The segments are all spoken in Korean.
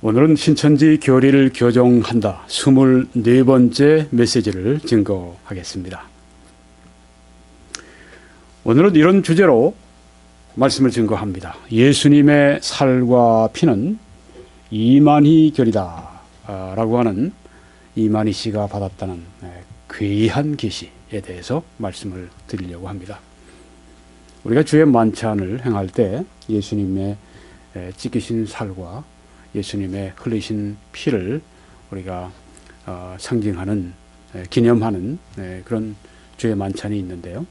오늘은 신천지 교리를 교정한다 24번째 메시지를 증거하겠습니다. 오늘은 이런 주제로 말씀을 증거합니다. 예수님의 살과 피는 이만희 결이다 라고 하는 이만희 씨가 받았다는 귀한 계시에 대해서 말씀을 드리려고 합니다. 우리가 주의 만찬을 행할 때 예수님의 찢기신 살과 예수님의 흘리신 피를 우리가 상징하는, 기념하는 그런 주의 만찬이 있는데요.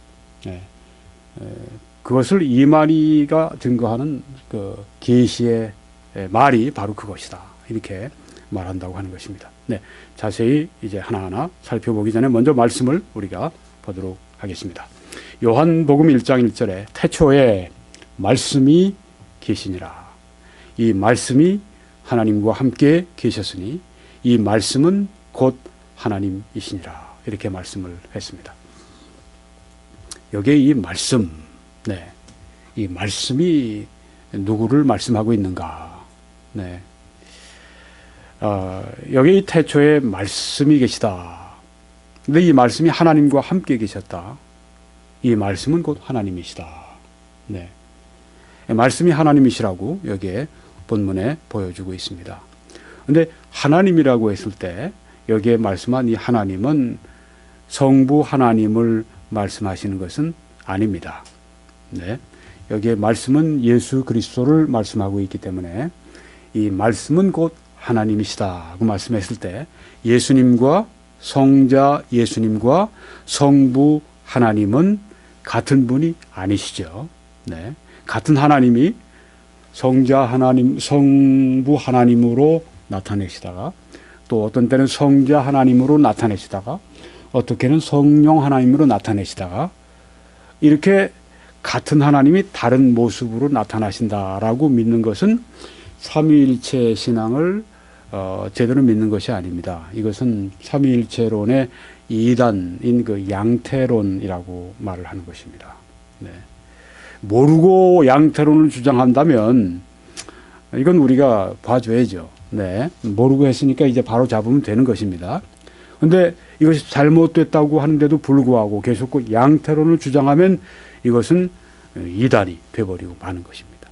그것을 이만희가 증거하는 그 계시의 말이 바로 그것이다, 이렇게 말한다고 하는 것입니다. 자세히 이제 하나하나 살펴보기 전에 먼저 말씀을 우리가 보도록 하겠습니다. 요한복음 1장 1절에 태초에 말씀이 계시니라. 이 말씀이 하나님과 함께 계셨으니 이 말씀은 곧 하나님이시니라, 이렇게 말씀을 했습니다. 여기에 이 말씀, 이 말씀이 누구를 말씀하고 있는가? 여기 태초에 말씀이 계시다. 근데 이 말씀이 하나님과 함께 계셨다. 이 말씀은 곧 하나님이시다. 말씀이 하나님이시라고 여기에 본문에 보여주고 있습니다. 그런데 하나님이라고 했을 때 여기에 말씀한 이 하나님은 성부 하나님을 말씀하시는 것은 아닙니다. 여기에 말씀은 예수 그리스도를 말씀하고 있기 때문에 이 말씀은 곧 하나님이시다고 말씀했을 때 예수님과 성자 예수님과 성부 하나님은 같은 분이 아니시죠. 같은 하나님이 성자 하나님, 성부 하나님으로 나타내시다가 또 어떤 때는 성자 하나님으로 나타내시다가 어떻게는 성령 하나님으로 나타내시다가 이렇게 같은 하나님이 다른 모습으로 나타나신다라고 믿는 것은 삼위일체 신앙을 제대로 믿는 것이 아닙니다. 이것은 삼위일체론의 이단인 그 양태론이라고 말을 하는 것입니다. 모르고 양태론을 주장한다면 이건 우리가 봐줘야죠. 모르고 했으니까 이제 바로 잡으면 되는 것입니다. 그런데 이것이 잘못됐다고 하는데도 불구하고 계속 그 양태론을 주장하면 이것은 이단이 되어버리고 마는 것입니다.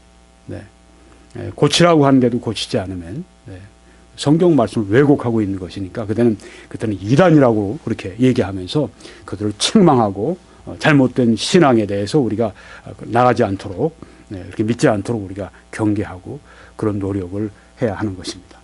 고치라고 하는데도 고치지 않으면 성경 말씀을 왜곡하고 있는 것이니까 그때는 이단이라고 그렇게 얘기하면서 그들을 책망하고 잘못된 신앙에 대해서 우리가 나가지 않도록, 이렇게 믿지 않도록 우리가 경계하고 그런 노력을 해야 하는 것입니다.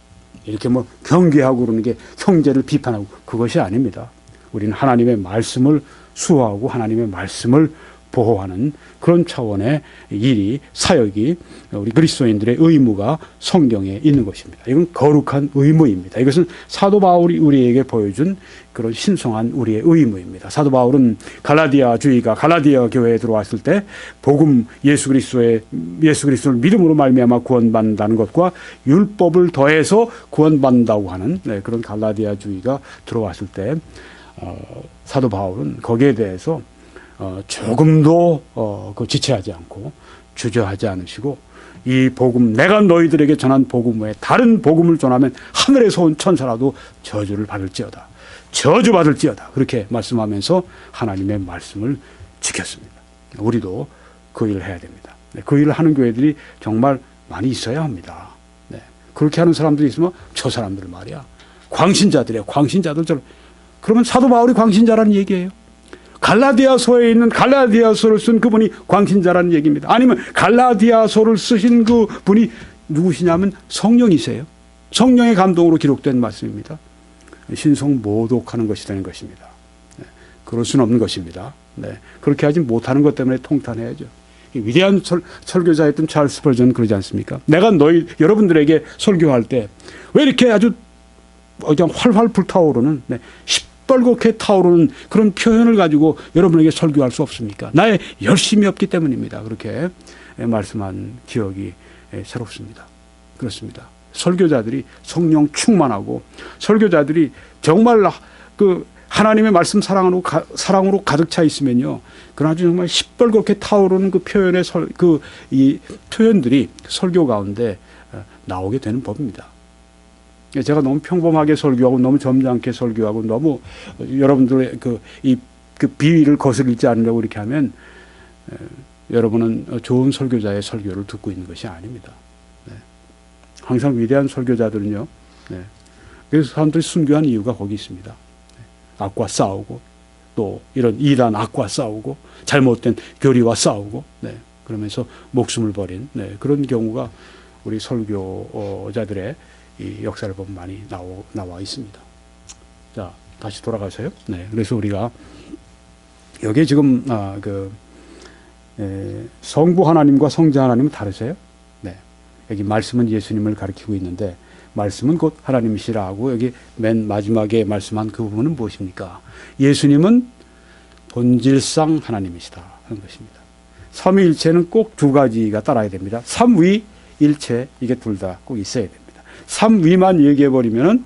이렇게 경계하고 그러는 게 형제를 비판하고 그것이 아닙니다. 우리는 하나님의 말씀을 수호하고 하나님의 말씀을 보호하는 그런 차원의 일이, 사역이 우리 그리스도인들의 의무가 성경에 있는 것입니다. 이건 거룩한 의무입니다. 이것은 사도 바울이 우리에게 보여준 그런 신성한 우리의 의무입니다. 사도 바울은 갈라디아주의가 갈라디아 교회에 들어왔을 때 복음 예수 그리스도를 믿음으로 말미암아 구원받는다는 것과 율법을 더해서 구원받는다고 하는 그런 갈라디아주의가 들어왔을 때 사도 바울은 거기에 대해서 조금도 지체하지 않고 주저하지 않으시고 이 복음, 내가 너희들에게 전한 복음 외에 다른 복음을 전하면 하늘에서 온 천사라도 저주를 받을지어다, 저주받을지어다, 그렇게 말씀하면서 하나님의 말씀을 지켰습니다. 우리도 그 일을 해야 됩니다. 그 일을 하는 교회들이 정말 많이 있어야 합니다. 그렇게 하는 사람들이 있으면 저 사람들 말이야 광신자들이에요. 광신자들처럼. 그러면 사도 바울이 광신자라는 얘기예요. 갈라디아서에 있는 갈라디아서를 쓴 그분이 광신자라는 얘기입니다. 아니면 갈라디아서를 쓰신 그 분이 누구시냐면 성령이세요. 성령의 감동으로 기록된 말씀입니다. 신성모독하는 것이 되는 것입니다. 그럴 수는 없는 것입니다. 그렇게 하지 못하는 것 때문에 통탄해야죠. 위대한 설교자였던 찰스 스펄전 그러지 않습니까? 내가 여러분들에게 설교할 때 왜 이렇게 아주 그냥 활활 불타오르는 시뻘겋게 타오르는 그런 표현을 가지고 여러분에게 설교할 수 없습니까? 나의 열심이 없기 때문입니다. 그렇게 말씀한 기억이 새롭습니다. 그렇습니다. 설교자들이 성령 충만하고 설교자들이 정말 그 하나님의 말씀 사랑으로 가득 차 있으면요, 그러나 정말 시뻘겋게 타오르는 그 표현의 이 표현들이 설교 가운데 나오게 되는 법입니다. 제가 너무 평범하게 설교하고 너무 점잖게 설교하고 너무 여러분들의 그 비위를 거스르지 않으려고 이렇게 하면 여러분은 좋은 설교자의 설교를 듣고 있는 것이 아닙니다. 네. 항상 위대한 설교자들은요. 네. 그래서 사람들이 순교한 이유가 거기 있습니다. 네. 악과 싸우고 또 이런 이단 악과 싸우고 잘못된 교리와 싸우고 네. 그러면서 목숨을 버린 네. 그런 경우가 우리 설교자들의 이 역사를 보면 많이 나와 있습니다. 자, 다시 돌아가서요. 네. 그래서 우리가 여기에 지금 성부 하나님과 성자 하나님은 다르세요? 네. 여기 말씀은 예수님을 가리키고 있는데 말씀은 곧 하나님이시라 하고 여기 맨 마지막에 말씀한 그 부분은 무엇입니까? 예수님은 본질상 하나님이시다 하는 것입니다. 삼위일체는 꼭 두 가지가 따라야 됩니다. 삼위일체 이게 둘 다 꼭 있어야 됩니다. 삼위만 얘기해버리면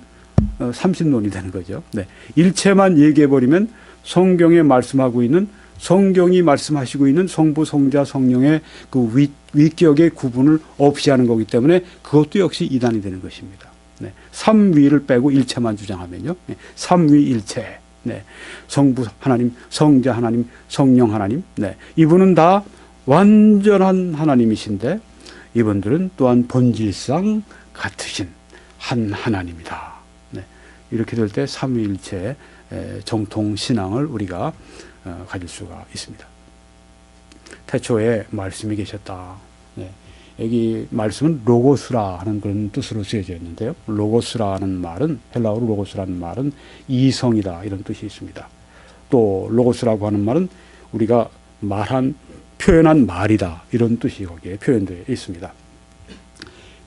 삼신론이 되는 거죠. 네. 일체만 얘기해버리면 성경에 말씀하고 있는 성경이 말씀하시고 있는 성부, 성자, 성령의 그 위격의 구분을 없이 하는 거기 때문에 그것도 역시 이단이 되는 것입니다. 네. 삼위를 빼고 일체만 주장하면요. 네. 삼위일체. 네. 성부 하나님, 성자 하나님, 성령 하나님. 네. 이분은 다 완전한 하나님이신데 이분들은 또한 본질상 같으신 한 하나님이다. 네. 이렇게 될 때 삼위일체 정통 신앙을 우리가 가질 수가 있습니다. 태초에 말씀이 계셨다. 네. 여기 말씀은 로고스라 하는 그런 뜻으로 쓰여져 있는데요. 로고스라는 말은 헬라어로 로고스라는 말은 이성이다 이런 뜻이 있습니다. 또 로고스라고 하는 말은 우리가 표현한 말이다 이런 뜻이 거기에 표현되어 있습니다.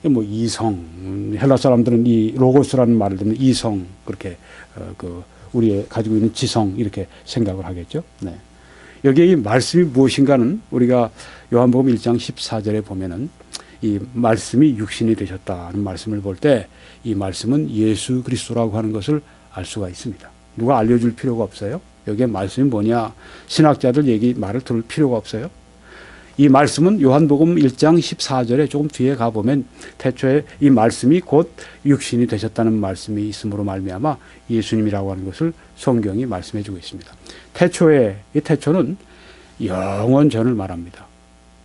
뭐 이성, 헬라 사람들은 이 로고스라는 말을 듣는 이성 그렇게 우리 가지고 있는 지성 이렇게 생각을 하겠죠. 네. 여기에 이 말씀이 무엇인가는 우리가 요한복음 1장 14절에 보면은 이 말씀이 육신이 되셨다는 말씀을 볼 때 이 말씀은 예수 그리스도라고 하는 것을 알 수가 있습니다. 누가 알려줄 필요가 없어요. 여기에 말씀이 뭐냐 신학자들 말을 들을 필요가 없어요. 이 말씀은 요한복음 1장 14절에 조금 뒤에 가보면 태초에 이 말씀이 곧 육신이 되셨다는 말씀이 있음으로 말미암아 예수님이라고 하는 것을 성경이 말씀해 주고 있습니다. 이 태초는 영원 전을 말합니다.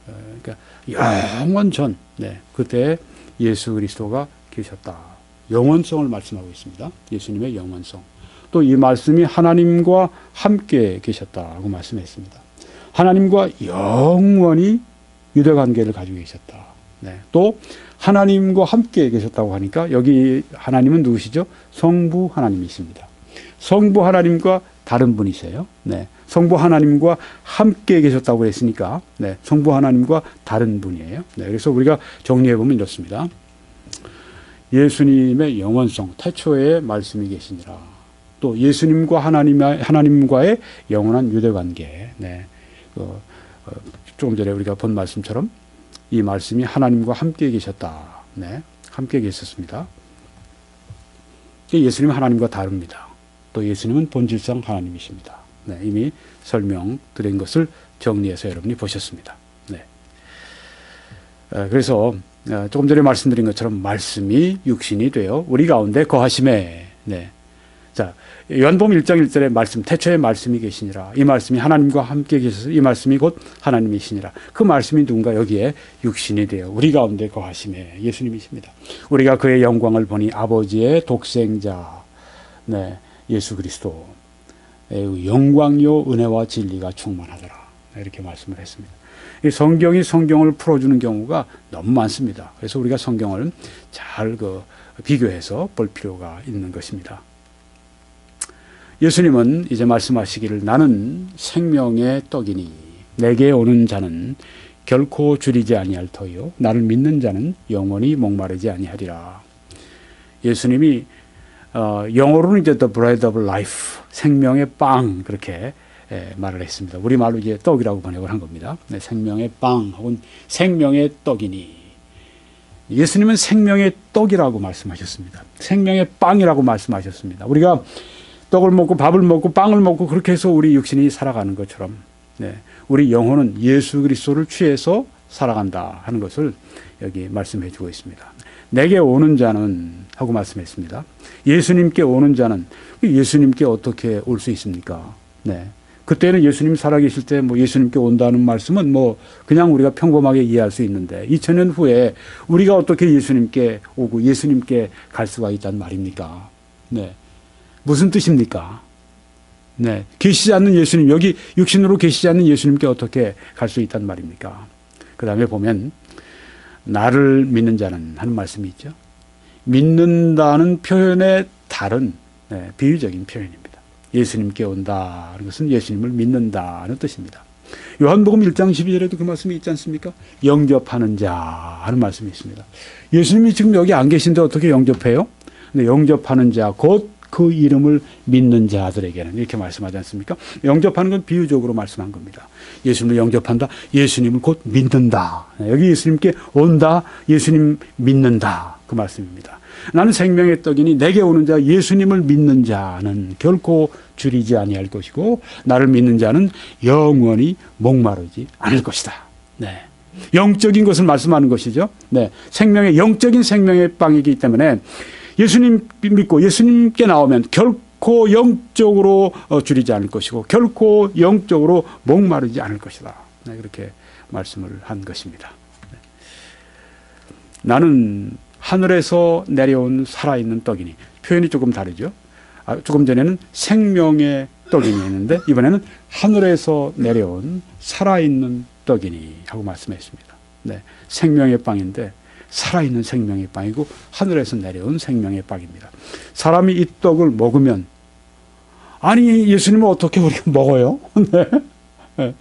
그러니까 영원 전, 네, 그때 예수 그리스도가 계셨다. 영원성을 말씀하고 있습니다. 예수님의 영원성. 또 이 말씀이 하나님과 함께 계셨다고 말씀했습니다. 하나님과 영원히 유대관계를 가지고 계셨다. 네. 또 하나님과 함께 계셨다고 하니까 여기 하나님은 누구시죠? 성부 하나님이십니다. 성부 하나님과 다른 분이세요. 네. 성부 하나님과 함께 계셨다고 했으니까 네. 성부 하나님과 다른 분이에요. 네. 그래서 우리가 정리해보면 이렇습니다. 예수님의 영원성, 태초에 말씀이 계시니라. 또 예수님과 하나님과의 영원한 유대관계. 네. 조금 전에 우리가 본 말씀처럼 이 말씀이 하나님과 함께 계셨다. 네, 함께 계셨습니다. 예수님은 하나님과 다릅니다. 또 예수님은 본질상 하나님이십니다. 네, 이미 설명드린 것을 정리해서 여러분이 보셨습니다. 네. 그래서 조금 전에 말씀드린 것처럼 말씀이 육신이 되어 우리 가운데 거하심에 네. 자, 요한복음 1장 1절의 말씀, 태초에 말씀이 계시니라. 이 말씀이 하나님과 함께 계셔서 이 말씀이 곧 하나님이시니라. 그 말씀이 누군가 여기에 육신이 되어 우리 가운데 거하심에 예수님이십니다. 우리가 그의 영광을 보니 아버지의 독생자, 네, 예수 그리스도 영광요 은혜와 진리가 충만하더라. 이렇게 말씀을 했습니다. 이 성경을 풀어주는 경우가 너무 많습니다. 그래서 우리가 성경을 잘 비교해서 볼 필요가 있는 것입니다. 예수님은 이제 말씀하시기를 나는 생명의 떡이니 내게 오는 자는 결코 줄이지 아니할 터이요 나를 믿는 자는 영원히 목마르지 아니하리라. 예수님이 영어로는 이제 the bread of life, 생명의 빵 그렇게 말을 했습니다. 우리말로 이제 떡이라고 번역을 한 겁니다. 네, 생명의 빵 혹은 생명의 떡이니 예수님은 생명의 떡이라고 말씀하셨습니다. 생명의 빵이라고 말씀하셨습니다. 우리가 떡을 먹고 밥을 먹고 빵을 먹고 그렇게 해서 우리 육신이 살아가는 것처럼 네, 우리 영혼은 예수 그리스도를 취해서 살아간다 하는 것을 여기 말씀해 주고 있습니다. 내게 오는 자는 하고 말씀했습니다. 예수님께 오는 자는 예수님께 어떻게 올 수 있습니까? 네. 그때는 예수님 살아계실 때 뭐 예수님께 온다는 말씀은 뭐 그냥 우리가 평범하게 이해할 수 있는데 2000년 후에 우리가 어떻게 예수님께 오고 예수님께 갈 수가 있단 말입니까? 네. 무슨 뜻입니까? 네. 계시지 않는 예수님, 여기 육신으로 계시지 않는 예수님께 어떻게 갈 수 있단 말입니까? 그 다음에 보면 나를 믿는 자는 하는 말씀이 있죠. 믿는다는 표현의 다른 비유적인 표현입니다. 예수님께 온다는 것은 예수님을 믿는다는 뜻입니다. 요한복음 1장 12절에도 그 말씀이 있지 않습니까? 영접하는 자 하는 말씀이 있습니다. 예수님이 지금 여기 안 계신데 어떻게 영접해요? 근데 영접하는 자, 곧 그 이름을 믿는 자들에게는 이렇게 말씀하지 않습니까? 영접하는 건 비유적으로 말씀한 겁니다. 예수님을 영접한다. 예수님을 곧 믿는다. 여기 예수님께 온다. 예수님 믿는다. 그 말씀입니다. 나는 생명의 떡이니 내게 오는 자 예수님을 믿는 자는 결코 줄이지 아니할 것이고 나를 믿는 자는 영원히 목마르지 않을 것이다. 네. 영적인 것을 말씀하는 것이죠. 네. 생명의 영적인 생명의 빵이기 때문에 예수님 믿고 예수님께 나오면 결코 영적으로 줄이지 않을 것이고 결코 영적으로 목마르지 않을 것이다. 네. 그렇게 말씀을 한 것입니다. 네. 나는 하늘에서 내려온 살아있는 떡이니 표현이 조금 다르죠. 조금 전에는 생명의 떡이니 했는데 이번에는 하늘에서 내려온 살아있는 떡이니 하고 말씀했습니다. 네, 생명의 빵인데 살아있는 생명의 빵이고 하늘에서 내려온 생명의 빵입니다. 사람이 이 떡을 먹으면 아니 예수님은 어떻게 우리가 먹어요? 네.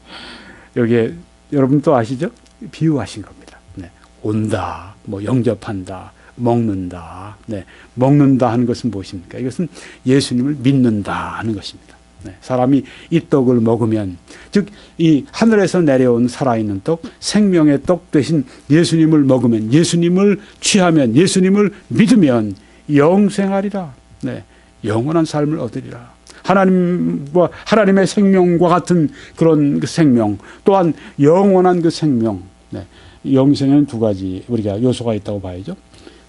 여기에 여러분 또 아시죠? 비유하신 겁니다. 네. 온다, 뭐 영접한다, 먹는다. 네. 먹는다 하는 것은 무엇입니까? 이것은 예수님을 믿는다 하는 것입니다. 네. 사람이 이 떡을 먹으면, 즉, 이 하늘에서 내려온 살아있는 떡, 생명의 떡 대신 예수님을 먹으면, 예수님을 취하면, 예수님을 믿으면 영생하리라. 네. 영원한 삶을 얻으리라. 하나님의 생명과 같은 그런 그 생명, 또한 영원한 그 생명. 네. 영생에는 두 가지 우리가 요소가 있다고 봐야죠.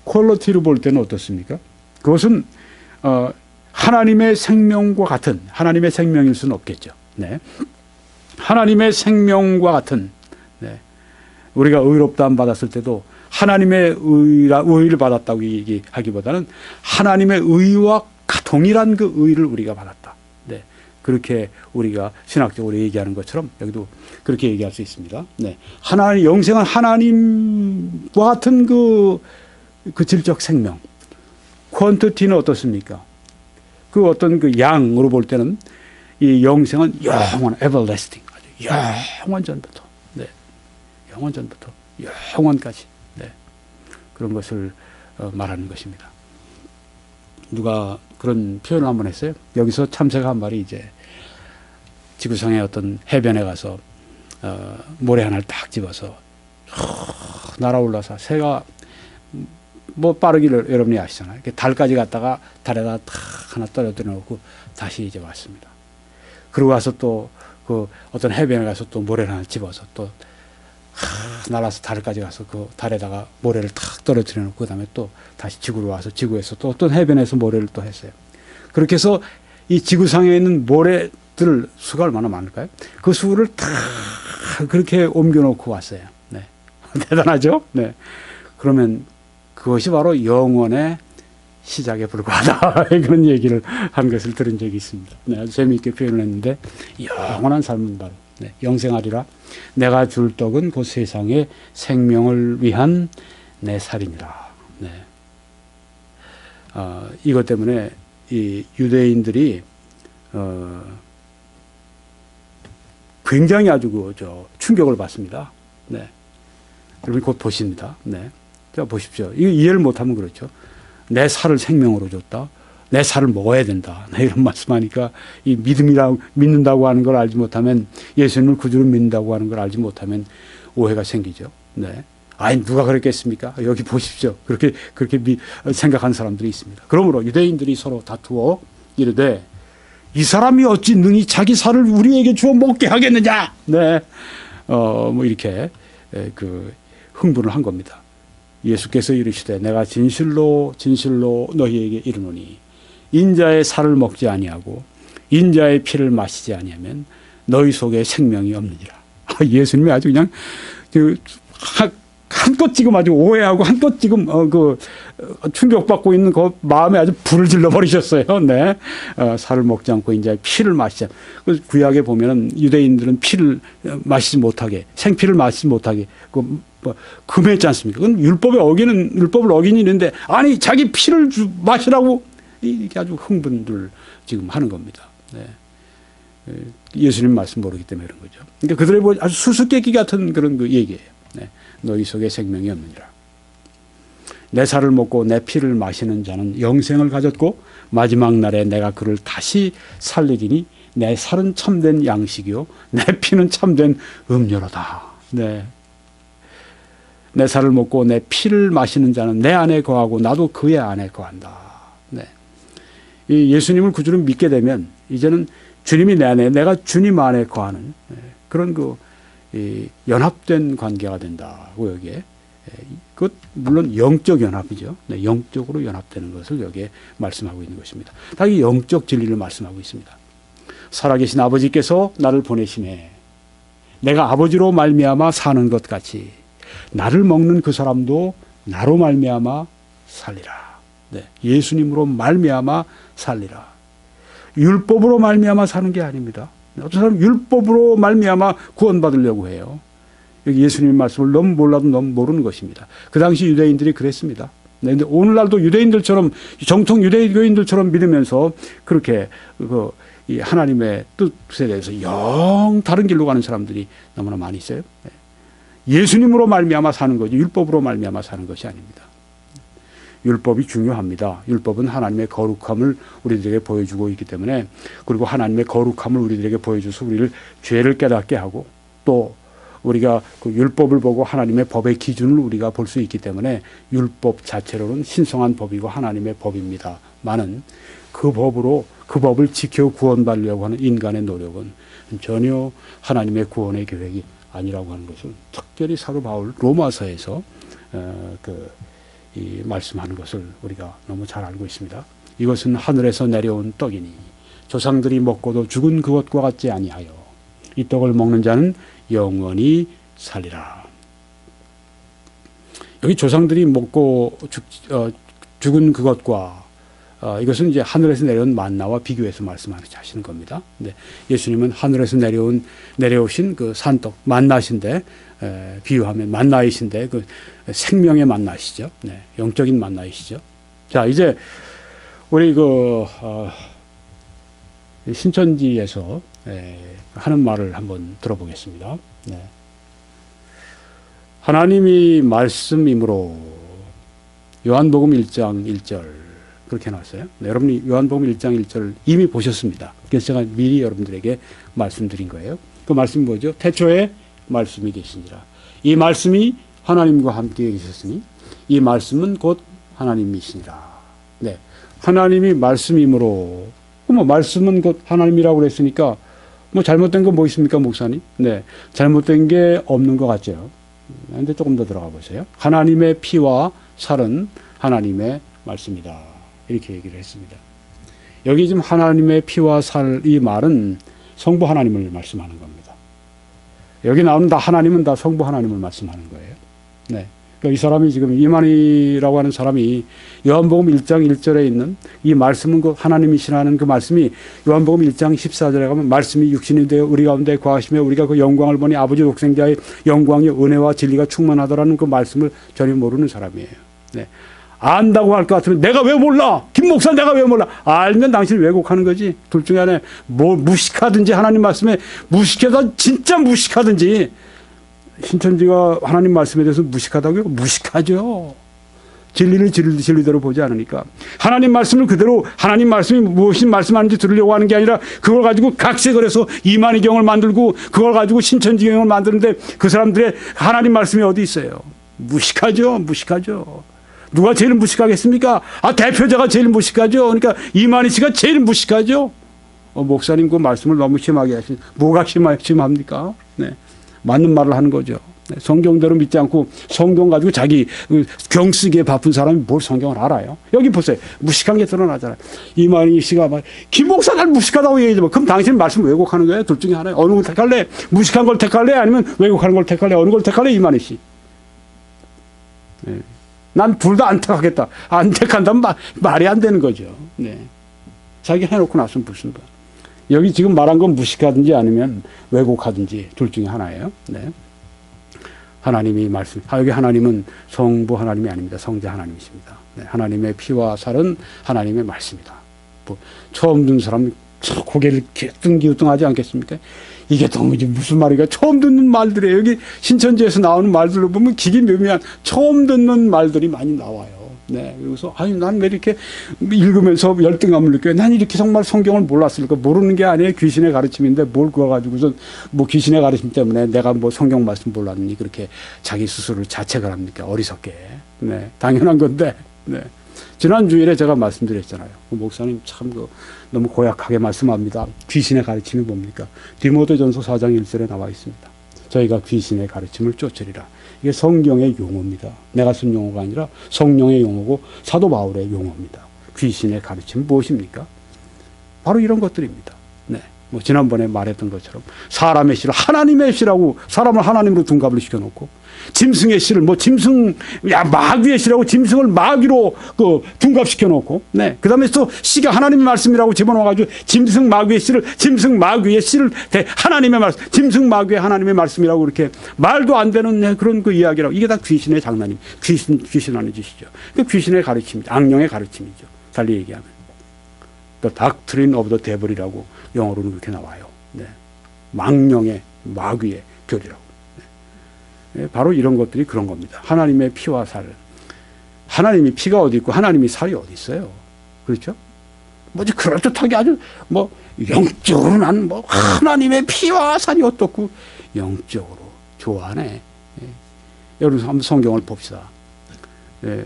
퀄리티로 볼 때는 어떻습니까? 그것은 하나님의 생명과 같은 하나님의 생명일 수는 없겠죠. 네. 하나님의 생명과 같은 네. 우리가 의롭다함 받았을 때도 하나님의 의를 받았다고 얘기하기보다는 하나님의 의와 동일한 그 의를 우리가 받았다. 네. 그렇게 우리가 신학적으로 얘기하는 것처럼 여기도 그렇게 얘기할 수 있습니다. 네. 하나님, 영생은 하나님과 같은 그 질적 생명. 퀀티티는 어떻습니까? 그 어떤 그 양으로 볼 때는 이 영생은 영원, everlasting. 영원 전부터. 네. 영원 전부터. 영원까지. 네. 그런 것을 말하는 것입니다. 누가 그런 표현을 한번 했어요. 여기서 참새가 한 마리 이제 지구상의 어떤 해변에 가서 모래 하나를 딱 집어서 날아올라서 새가 뭐 빠르기를 여러분이 아시잖아요. 이렇게 달까지 갔다가 달에다 탁 하나 떨어뜨려 놓고 다시 이제 왔습니다. 그러고 와서 또 그 어떤 해변에 가서 또 모래를 하나 집어서 또 날아서 달까지 가서 그 달에다가 모래를 탁 떨어뜨려 놓고 그다음에 또 다시 지구로 와서 지구에서 또 어떤 해변에서 모래를 또 했어요. 그렇게 해서 이 지구상에 있는 모래들 수가 얼마나 많을까요? 그 수를 다 그렇게 옮겨놓고 왔어요. 네. 대단하죠? 네. 그러면 그것이 바로 영원의 시작에 불과하다. 그런 얘기를 한 것을 들은 적이 있습니다. 네, 아주 재미있게 표현을 했는데 영원한 삶은 바로 네, 영생하리라. 내가 줄 떡은 곧 세상의 생명을 위한 내 살이니라. 네. 이것 때문에 이 유대인들이 굉장히 아주 충격을 받습니다. 네. 여러분 곧 보십니다. 네. 자, 보십시오. 이거 이해를 못하면 그렇죠. 내 살을 생명으로 줬다. 내 살을 먹어야 된다. 네, 이런 말씀하니까 이 믿는다고 하는 걸 알지 못하면 예수님을 구주로 믿는다고 하는 걸 알지 못하면 오해가 생기죠. 네. 아니, 누가 그랬겠습니까? 여기 보십시오. 그렇게 생각하는 사람들이 있습니다. 그러므로 유대인들이 서로 다투어 이르되 이 사람이 어찌 능히 자기 살을 우리에게 주어 먹게 하겠느냐? 네. 뭐 이렇게 그 흥분을 한 겁니다. 예수께서 이르시되 내가 진실로 진실로 너희에게 이르노니 인자의 살을 먹지 아니하고 인자의 피를 마시지 아니하면 너희 속에 생명이 없느니라. 예수님이 아주 그냥 한껏 지금 아주 오해하고 한껏 지금 충격받고 있는 그 마음에 아주 불을 질러 버리셨어요. 네, 살을 먹지 않고 인자의 피를 마시자. 구약에 보면은 유대인들은 피를 마시지 못하게, 생피를 마시지 못하게 금했지 않습니까? 그건 율법을 어기는 일인데 아니 자기 피를 마시라고 이게 아주 흥분들 지금 하는 겁니다. 네. 예수님 말씀 모르기 때문에 그런 거죠. 그러니까 그들의 아주 수수께끼 같은 그런 그 얘기예요. 네. 너희 속에 생명이 없느니라. 내 살을 먹고 내 피를 마시는 자는 영생을 가졌고 마지막 날에 내가 그를 다시 살리리니 내 살은 참된 양식이요 내 피는 참된 음료로다. 네. 내 살을 먹고 내 피를 마시는 자는 내 안에 거하고 나도 그의 안에 거한다. 네. 이 예수님을 구주로 믿게 되면 이제는 주님이 내 안에 내가 주님 안에 거하는 그런 연합된 관계가 된다고 여기에 그것 물론 영적 연합이죠. 네, 영적으로 연합되는 것을 여기에 말씀하고 있는 것입니다. 다 이 영적 진리를 말씀하고 있습니다. 살아계신 아버지께서 나를 보내심에 내가 아버지로 말미암아 사는 것 같이 나를 먹는 그 사람도 나로 말미암아 살리라. 네, 예수님으로 말미암아 살리라. 율법으로 말미암아 사는 게 아닙니다. 어떤 사람은 율법으로 말미암아 구원받으려고 해요. 여기 예수님의 말씀을 너무 몰라도 너무 모르는 것입니다. 그 당시 유대인들이 그랬습니다. 그런데 오늘날도 유대인들처럼 정통 유대교인들처럼 믿으면서 그렇게 이 하나님의 뜻에 대해서 영 다른 길로 가는 사람들이 너무나 많이 있어요. 예수님으로 말미암아 사는 거지 율법으로 말미암아 사는 것이 아닙니다. 율법이 중요합니다. 율법은 하나님의 거룩함을 우리들에게 보여주고 있기 때문에 그리고 하나님의 거룩함을 우리들에게 보여줘서 우리를 죄를 깨닫게 하고 또 우리가 그 율법을 보고 하나님의 법의 기준을 우리가 볼 수 있기 때문에 율법 자체로는 신성한 법이고 하나님의 법입니다만은 그 법을 지켜 구원받으려고 하는 인간의 노력은 전혀 하나님의 구원의 계획이 아니라고 하는 것을 특별히 사도 바울 로마서에서 이 말씀하는 것을 우리가 너무 잘 알고 있습니다. 이것은 하늘에서 내려온 떡이니 조상들이 먹고도 죽은 그것과 같지 아니하여 이 떡을 먹는 자는 영원히 살리라. 여기 조상들이 먹고 죽은 그것과 이것은 이제 하늘에서 내려온 만나와 비교해서 말씀하시는 겁니다. 근데 예수님은 하늘에서 내려오신 그 산떡 만나신데 비유하면 만나이신데 그 생명의 만나시죠. 네, 영적인 만나이시죠. 자, 이제 우리 신천지에서 하는 말을 한번 들어보겠습니다. 네. 하나님이 말씀이므로 요한복음 1장 1절 그렇게 나왔어요. 네, 여러분이 요한복음 1장 1절 이미 보셨습니다. 그래서 제가 미리 여러분들에게 말씀드린 거예요. 그 말씀이 뭐죠? 태초에 말씀이 계시니라. 이 말씀이 하나님과 함께 계셨으니 이 말씀은 곧 하나님이시니라. 네, 하나님이 말씀이므로 말씀은 곧 하나님이라고 그랬으니까 잘못된 거 뭐 있습니까, 목사님? 네, 잘못된 게 없는 것 같죠. 그런데 조금 더 들어가 보세요. 하나님의 피와 살은 하나님의 말씀이다. 이렇게 얘기를 했습니다. 여기 지금 하나님의 피와 살 이 말은 성부 하나님을 말씀하는 겁니다. 여기 나오는 다 하나님은 다 성부 하나님을 말씀하는 거예요. 네. 그러니까 이 사람이 지금 이만희라고 하는 사람이 요한복음 1장 1절에 있는 이 말씀은 그 하나님이시라는 그 말씀이 요한복음 1장 14절에 가면 말씀이 육신이 되어 우리 가운데 거하시며 우리가 그 영광을 보니 아버지 독생자의 영광이 은혜와 진리가 충만하더라는 그 말씀을 전혀 모르는 사람이에요. 네. 안다고 할 것 같으면 내가 왜 몰라? 김 목사 내가 왜 몰라? 알면 당신이 왜곡하는 거지. 둘 중에 하나 무식하든지 하나님 말씀에 무식해서 진짜 무식하든지 신천지가 하나님 말씀에 대해서 무식하다고요? 무식하죠. 진리를 진리대로 보지 않으니까. 하나님 말씀을 그대로 하나님 말씀이 무엇이 말씀하는지 들으려고 하는 게 아니라 그걸 가지고 각색을 해서 이만희경을 만들고 그걸 가지고 신천지경을 만드는데 그 사람들의 하나님 말씀이 어디 있어요? 무식하죠. 무식하죠. 누가 제일 무식하겠습니까? 대표자가 제일 무식하죠. 그러니까 이만희 씨가 제일 무식하죠. 목사님 그 말씀을 너무 심하게 하시니 뭐가 심합니까? 네. 맞는 말을 하는 거죠. 성경대로 믿지 않고 성경 가지고 자기 경쓰기에 바쁜 사람이 뭘 성경을 알아요? 여기 보세요. 무식한 게 드러나잖아요. 이만희 씨가 막 김 목사 날 무식하다고 얘기하지만 그럼 당신 말씀 왜곡하는 거예요? 둘 중에 하나예요. 어느 걸 택할래? 무식한 걸 택할래? 아니면 왜곡하는 걸 택할래? 어느 걸 택할래? 이만희 씨. 네. 난 둘 다 안 택하겠다. 안 택한다면 말이 안 되는 거죠. 네. 자기 해놓고 나서 무슨 거. 여기 지금 말한 건 무식하든지 아니면 왜곡하든지 둘 중에 하나예요. 네. 하나님이 말씀, 여기 하나님은 성부 하나님이 아닙니다. 성자 하나님이십니다. 네. 하나님의 피와 살은 하나님의 말씀이다. 뭐 처음 듣는 사람 고개를 갸우뚱하지 않겠습니까? 이게 도무지 무슨 말이가 처음 듣는 말들이에요. 여기 신천지에서 나오는 말들로 보면 기기묘미한 처음 듣는 말들이 많이 나와요. 네. 그래서, 아니, 난 왜 이렇게 읽으면서 열등감을 느껴요? 난 이렇게 정말 성경을 몰랐을까? 모르는 게 아니에요. 귀신의 가르침인데 뭘 그거 가지고서 뭐 귀신의 가르침 때문에 내가 뭐 성경 말씀 몰랐니? 그렇게 자기 스스로를 자책을 합니까? 어리석게. 네. 당연한 건데, 네. 지난 주일에 제가 말씀드렸잖아요. 그 목사님 참 너무 고약하게 말씀합니다. 귀신의 가르침이 뭡니까? 디모데전서 4장 1절에 나와 있습니다. 저희가 귀신의 가르침을 쫓으리라. 이게 성경의 용어입니다. 내가 쓴 용어가 아니라 성령의 용어고 사도 바울의 용어입니다. 귀신의 가르침은 무엇입니까? 바로 이런 것들입니다. 네. 뭐 지난번에 말했던 것처럼 사람의 씨를 하나님의 씨라고 사람을 하나님으로 둔갑을 시켜놓고 짐승의 씨를 마귀의 씨라고 짐승을 마귀로 둔갑시켜놓고 네. 그 다음에 또 씨가 하나님의 말씀이라고 집어넣어가지고 짐승 마귀의 씨를 하나님의 말씀, 짐승 마귀의 하나님의 말씀이라고 이렇게 말도 안 되는 네, 그런 그 이야기라고 이게 다 귀신의 장난임, 귀신하는 짓이죠. 그 귀신의 가르침이죠. 악령의 가르침이죠. 달리 얘기하면. The Doctrine of the Devil이라고 영어로는 그렇게 나와요. 네. 망령의 마귀의 교리라고. 네. 바로 이런 것들이 그런 겁니다. 하나님의 피와 살. 하나님이 피가 어디 있고 하나님이 살이 어디 있어요. 그렇죠? 뭐지 그럴듯하게 아주 뭐 영적으로 난 뭐 하나님의 피와 살이 어떻고 영적으로 좋아하네. 네. 여러분 한번 성경을 봅시다. 네.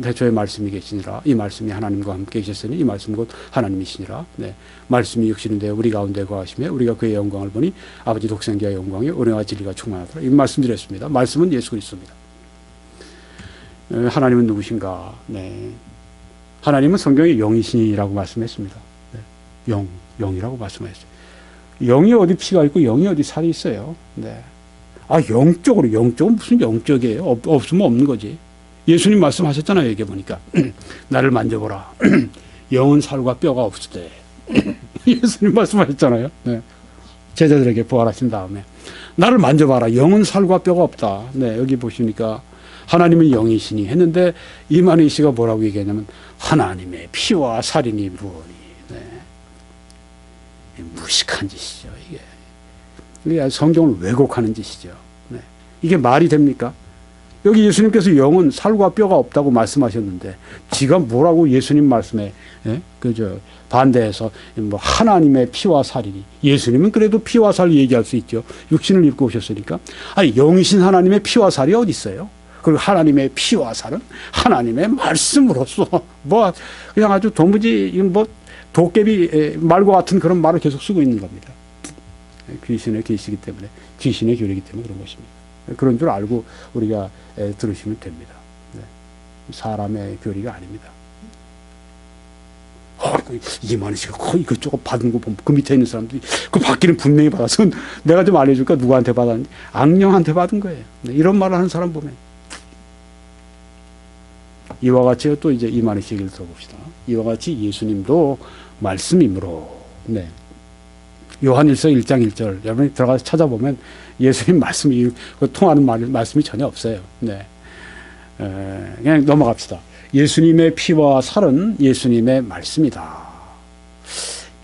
대초에 말씀이 계시니라. 이 말씀이 하나님과 함께 계셨으니 이 말씀 곧 하나님이시니라. 네. 말씀이 육신인데 우리 가운데 거하시며 우리가 그의 영광을 보니 아버지 독생자의 영광이 은혜와 진리가 충만하더라. 이 말씀드렸습니다. 말씀은 예수 그리스도입니다. 하나님은 누구신가? 네. 하나님은 성경에 영이시라고 말씀했습니다. 네. 영이라고 말씀하셨어요. 영이 어디 피가 있고 영이 어디 살이 있어요. 네. 영적은 무슨 영적이에요? 없으면 없는 거지. 예수님 말씀하셨잖아요. 여기 보니까 나를 만져보라. 영은 살과 뼈가 없을 때 예수님 말씀하셨잖아요. 네. 제자들에게 부활하신 다음에 나를 만져봐라. 영은 살과 뼈가 없다. 네. 여기 보시니까 하나님은 영이시니 했는데 이만희 씨가 뭐라고 얘기했냐면 하나님의 피와 살이니 무엇니. 네. 무식한 짓이죠. 이게 성경을 왜곡하는 짓이죠. 네. 이게 말이 됩니까? 여기 예수님께서 영은 살과 뼈가 없다고 말씀하셨는데 지가 뭐라고 예수님 말씀에 반대해서 뭐 하나님의 피와 살이니. 예수님은 그래도 피와 살 얘기할 수 있죠. 육신을 입고 오셨으니까. 영이신 하나님의 피와 살이 어디 있어요? 그리고 하나님의 피와 살은 하나님의 말씀으로서 뭐 그냥 아주 도무지 뭐 도깨비 말과 같은 그런 말을 계속 쓰고 있는 겁니다. 귀신의 계시기 때문에 귀신의 교리이기 때문에 그런 것입니다. 그런 줄 알고 우리가 들으시면 됩니다. 네. 사람의 교리가 아닙니다. 이만희 씨가 이것저것 받은 거 보면 그 밑에 있는 사람들이 그 받기는 분명히 받아서 내가 좀 알려줄까? 누구한테 받았는지. 악령한테 받은 거예요. 네. 이런 말을 하는 사람 보면 이와 같이 또 이제 이만희 씨 얘기를 들어봅시다. 이와 같이 예수님도 말씀이므로 네. 요한일서 1장 1절 여러분이 들어가서 찾아보면 예수님 말씀이 통하는 말씀이 전혀 없어요. 네. 그냥 넘어갑시다. 예수님의 피와 살은 예수님의 말씀이다.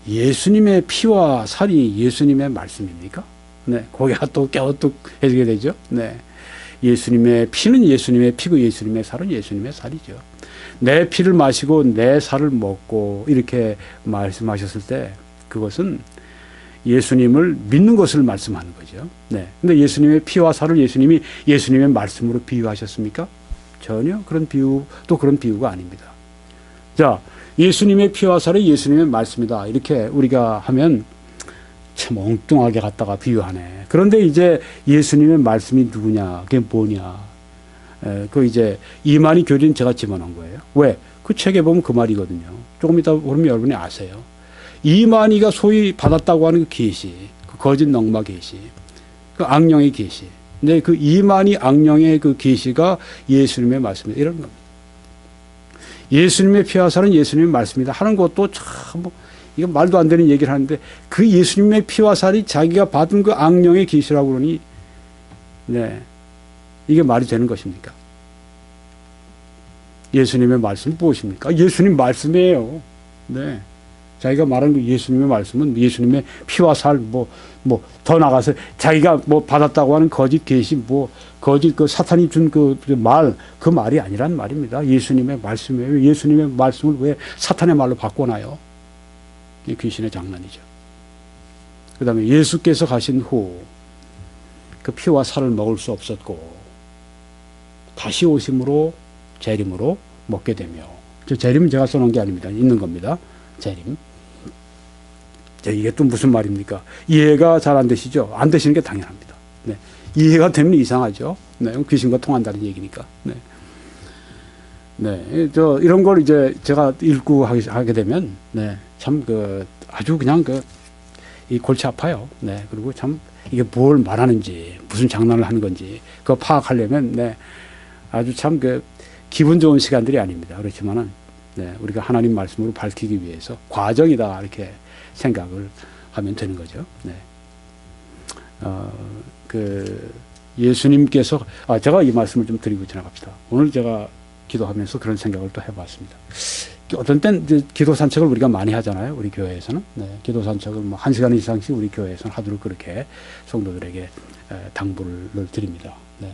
예수님의 피와 살이 예수님의 말씀입니까? 네. 거기가 또 갸우뚱해지게 되죠. 네. 예수님의 피는 예수님의 피고 예수님의 살은 예수님의 살이죠. 내 피를 마시고 내 살을 먹고 이렇게 말씀하셨을 때 그것은 예수님을 믿는 것을 말씀하는 거죠. 네. 근데 예수님의 피와 살을 예수님이 예수님의 말씀으로 비유하셨습니까? 전혀 그런 비유가 아닙니다. 자, 예수님의 피와 살이 예수님의 말씀이다. 이렇게 우리가 하면 참 엉뚱하게 갖다가 비유하네. 그런데 이제 예수님의 말씀이 누구냐, 그게 뭐냐. 그 이제 이만희 교리는 제가 집어넣은 거예요. 왜? 그 책에 보면 그 말이거든요. 조금 이따 보면 여러분이 아세요. 이만희가 소위 받았다고 하는 그 계시, 그 거짓 넉마 계시, 그 악령의 계시. 근데 그 이만희 악령의 그 계시가 예수님의 말씀이다. 이런 겁니다. 예수님의 피와 살은 예수님의 말씀이다 하는 것도 참 이거 말도 안 되는 얘기를 하는데 그 예수님의 피와 살이 자기가 받은 그 악령의 계시라고 그러니 네. 이게 말이 되는 것입니까? 예수님의 말씀은 무엇입니까? 예수님 말씀이에요. 네. 자기가 말한 그 예수님의 말씀은 예수님의 피와 살, 더 나가서 자기가 받았다고 하는 거짓 계시, 거짓 그 사탄이 준 그 말이 아니란 말입니다. 예수님의 말씀이에요. 예수님의 말씀을 왜 사탄의 말로 바꿔놔요? 이 귀신의 장난이죠. 그 다음에 예수께서 가신 후 그 피와 살을 먹을 수 없었고 다시 오심으로 재림으로 먹게 되며, 재림은 제가 써놓은 게 아닙니다. 있는 겁니다. 재림. 이게 또 무슨 말입니까? 이해가 잘 안 되시죠? 안 되시는 게 당연합니다. 네. 이해가 되면 이상하죠. 네. 귀신과 통한다는 얘기니까. 네. 네. 이런 걸 이제 제가 읽고 하게 되면, 네. 참, 아주 그냥 이 골치 아파요. 네. 그리고 참, 이게 뭘 말하는지, 무슨 장난을 하는 건지, 그거 파악하려면, 네. 아주 참, 기분 좋은 시간들이 아닙니다. 그렇지만은, 네. 우리가 하나님 말씀으로 밝히기 위해서 과정이다. 이렇게 생각을 하면 되는 거죠. 네. 예수님께서, 제가 이 말씀을 좀 드리고 지나갑시다. 오늘 제가 기도하면서 그런 생각을 또 해봤습니다. 어떤 땐 이제 기도 산책을 우리가 많이 하잖아요. 우리 교회에서는. 네. 기도 산책을 1시간 이상씩 우리 교회에서는 하도록 그렇게 성도들에게 당부를 드립니다. 네.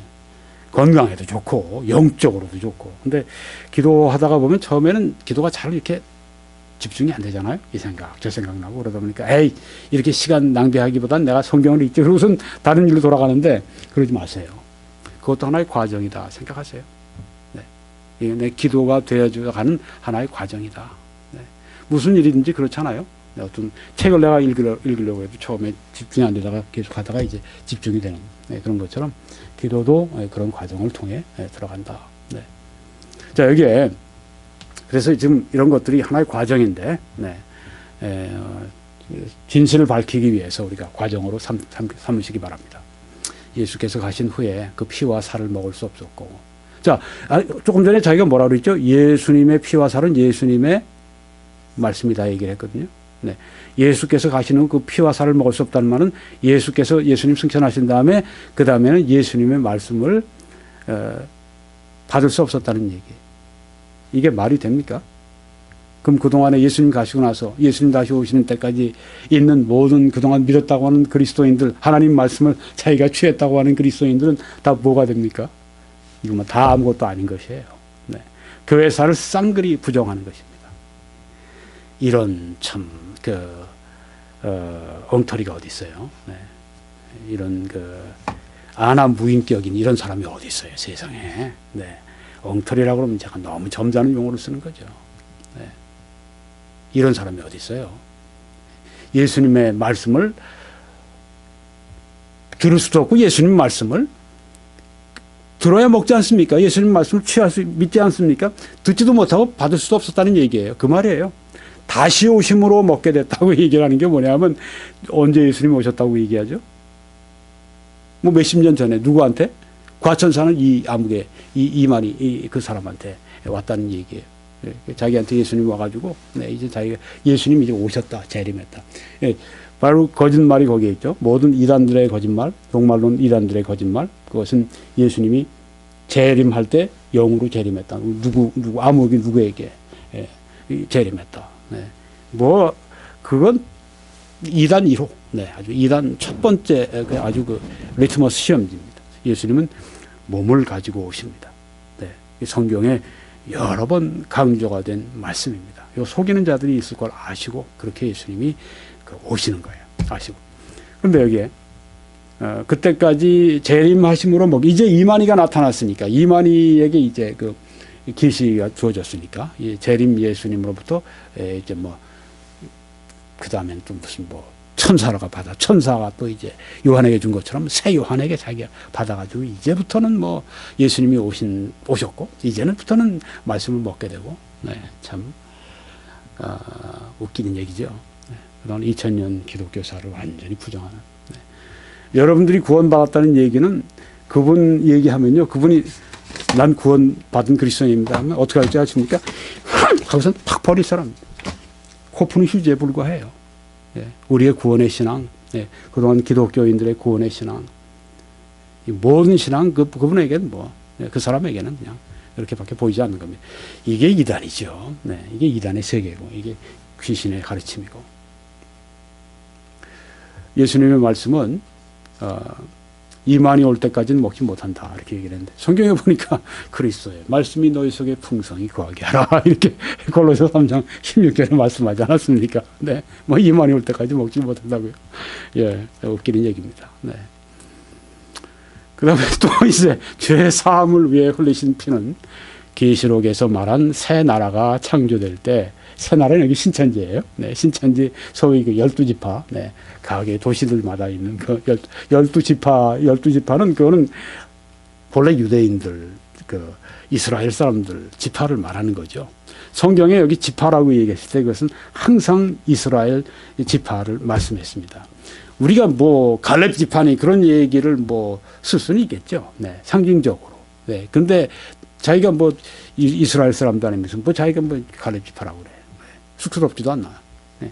건강에도 좋고, 영적으로도 좋고. 근데 기도하다가 보면 처음에는 기도가 잘 이렇게 집중이 안 되잖아요. 이 생각, 저 생각 나고 그러다 보니까 이렇게 시간 낭비하기보단 내가 성경을 읽지. 그러고선 다른 일로 돌아가는데 그러지 마세요. 그것도 하나의 과정이다 생각하세요. 네. 이게 내 기도가 되어가는 하나의 과정이다. 네. 무슨 일이든지 그렇잖아요. 어떤 책을 내가 읽으려고 해도 처음에 집중이 안 되다가 계속 하다가 이제 집중이 되는 그런 것처럼 기도도 그런 과정을 통해 들어간다. 네. 자, 여기에 그래서 지금 이런 것들이 하나의 과정인데, 네. 진실을 밝히기 위해서 우리가 과정으로 삼으시기 바랍니다. 예수께서 가신 후에 그 피와 살을 먹을 수 없었고. 자, 조금 전에 자기가 뭐라고 그랬죠? 예수님의 피와 살은 예수님의 말씀이다 얘기를 했거든요. 네. 예수께서 가시는 그 피와 살을 먹을 수 없다는 말은 예수님 승천하신 다음에 그 다음에는 예수님의 말씀을 받을 수 없었다는 얘기. 이게 말이 됩니까? 그럼 그동안에 예수님 가시고 나서 예수님 다시 오시는 때까지 있는 모든 그동안 믿었다고 하는 그리스도인들, 하나님 말씀을 자기가 취했다고 하는 그리스도인들은 다 뭐가 됩니까? 이거만 다 아무것도 아닌 것이에요. 네. 교회사를 쌍그리 부정하는 것입니다. 이런 참 엉터리가 어디 있어요? 네. 이런 아나무인격인 이런 사람이 어디 있어요, 세상에. 네. 엉터리라고 그러면 제가 너무 점잖은 용어를 쓰는 거죠. 네. 이런 사람이 어디 있어요? 예수님의 말씀을 들을 수도 없고 예수님 말씀을 들어야 먹지 않습니까? 예수님 말씀을 믿지 않습니까? 듣지도 못하고 받을 수도 없었다는 얘기예요. 그 말이에요. 다시 오심으로 먹게 됐다고 얘기를 하는 게 뭐냐면 언제 예수님이 오셨다고 얘기하죠? 몇십 년 전에 누구한테? 과천사는 이만희 그 사람한테 왔다는 얘기예요. 자기한테 예수님이 와가지고 이제 자기가 예수님이 이제 오셨다, 재림했다. 바로 거짓말이 거기에 있죠. 모든 이단들의 거짓말, 종말론 이단들의 거짓말. 그것은 예수님이 재림할 때 영으로 재림했다. 누구에게 재림했다. 그건 이단 1호. 아주 이단 첫 번째 아주 리트머스 시험지입니다. 예수님은 몸을 가지고 오십니다. 성경에 여러 번 강조가 된 말씀입니다. 요 속이는 자들이 있을 걸 아시고 그렇게 예수님이 오시는 거예요. 아시고. 그런데 여기에 그때까지 재림하심으로 이제 이만희가 나타났으니까 이만희에게 이제 계시가 주어졌으니까 재림 예수님으로부터 이제 그 다음엔 또 무슨 천사가 받아, 천사가 또 이제 요한에게 준 것처럼 새 요한에게 자기가 받아가지고 이제부터는 뭐 예수님이 오셨고 이제는부터는 말씀을 먹게 되고, 네, 참 웃기는 얘기죠. 네, 그동안 2000년 기독교사를 완전히 부정하는. 네. 여러분들이 구원받았다는 얘기는 그분 얘기하면요, 그분이 난 구원받은 그리스도인입니다 하면 어떻게 할지 아십니까? 거기서 팍 버릴 사람입니다. 코프는 휴지에 불과해요. 예, 우리의 구원의 신앙, 예, 그동안 기독교인들의 구원의 신앙, 이 모든 신앙 그분에게는 예, 그 사람에게는 그냥 이렇게밖에 보이지 않는 겁니다. 이게 이단이죠. 네, 이게 이단의 세계고 이게 귀신의 가르침이고. 예수님의 말씀은 이만이 올 때까지는 먹지 못한다 이렇게 얘기를 했는데 성경에 보니까 그리스도의 말씀이 너희 속에 풍성히 거하게 하라 이렇게 골로새 3장 16절에 말씀하지 않았습니까? 네, 뭐 이만이 올 때까지 먹지 못한다고요. 예, 웃기는 얘기입니다. 네. 그다음에 또 이제 죄 사함을 위해 흘리신 피는 계시록에서 말한 새 나라가 창조될 때, 새 나라는 여기 신천지예요. 네, 신천지 소위 그 12지파, 네, 각 도시들마다 있는 그 12지파는 그거는 본래 유대인들, 그 이스라엘 사람들 지파를 말하는 거죠. 성경에 여기 지파라고 얘기했을 때 그것은 항상 이스라엘 지파를 말씀했습니다. 우리가 뭐 갈렙 지파니 그런 얘기를 뭐 쓸 수는 있겠죠. 네, 상징적으로. 네, 근데 자기가 뭐 이스라엘 사람도 아니면서 뭐 자기가 뭐 갈렙 지파라고 그래. 네, 쑥스럽지도 않나. 네.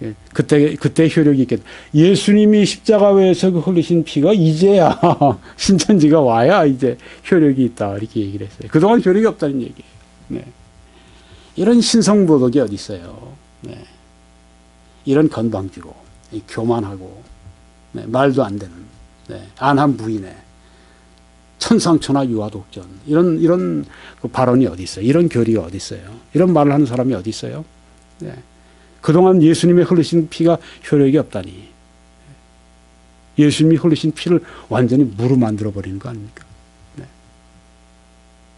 예, 그때 효력이 있겠다. 예수님이 십자가에서 흘리신 피가 이제야 신천지가 와야 이제 효력이 있다 이렇게 얘기를 했어요. 그동안 효력이 없다는 얘기예요. 네. 이런 신성모독이 어디 있어요. 네. 이런 건방지고 교만하고, 네, 말도 안 되는, 네, 안한 부인의 천상천하 유아독전 이런 그 발언이 어디 있어요. 이런 교리가 어디 있어요. 이런 말을 하는 사람이 어디 있어요. 네. 그동안 예수님의 흘리신 피가 효력이 없다니 예수님이 흘리신 피를 완전히 무로 만들어 버리는 거 아닙니까? 네.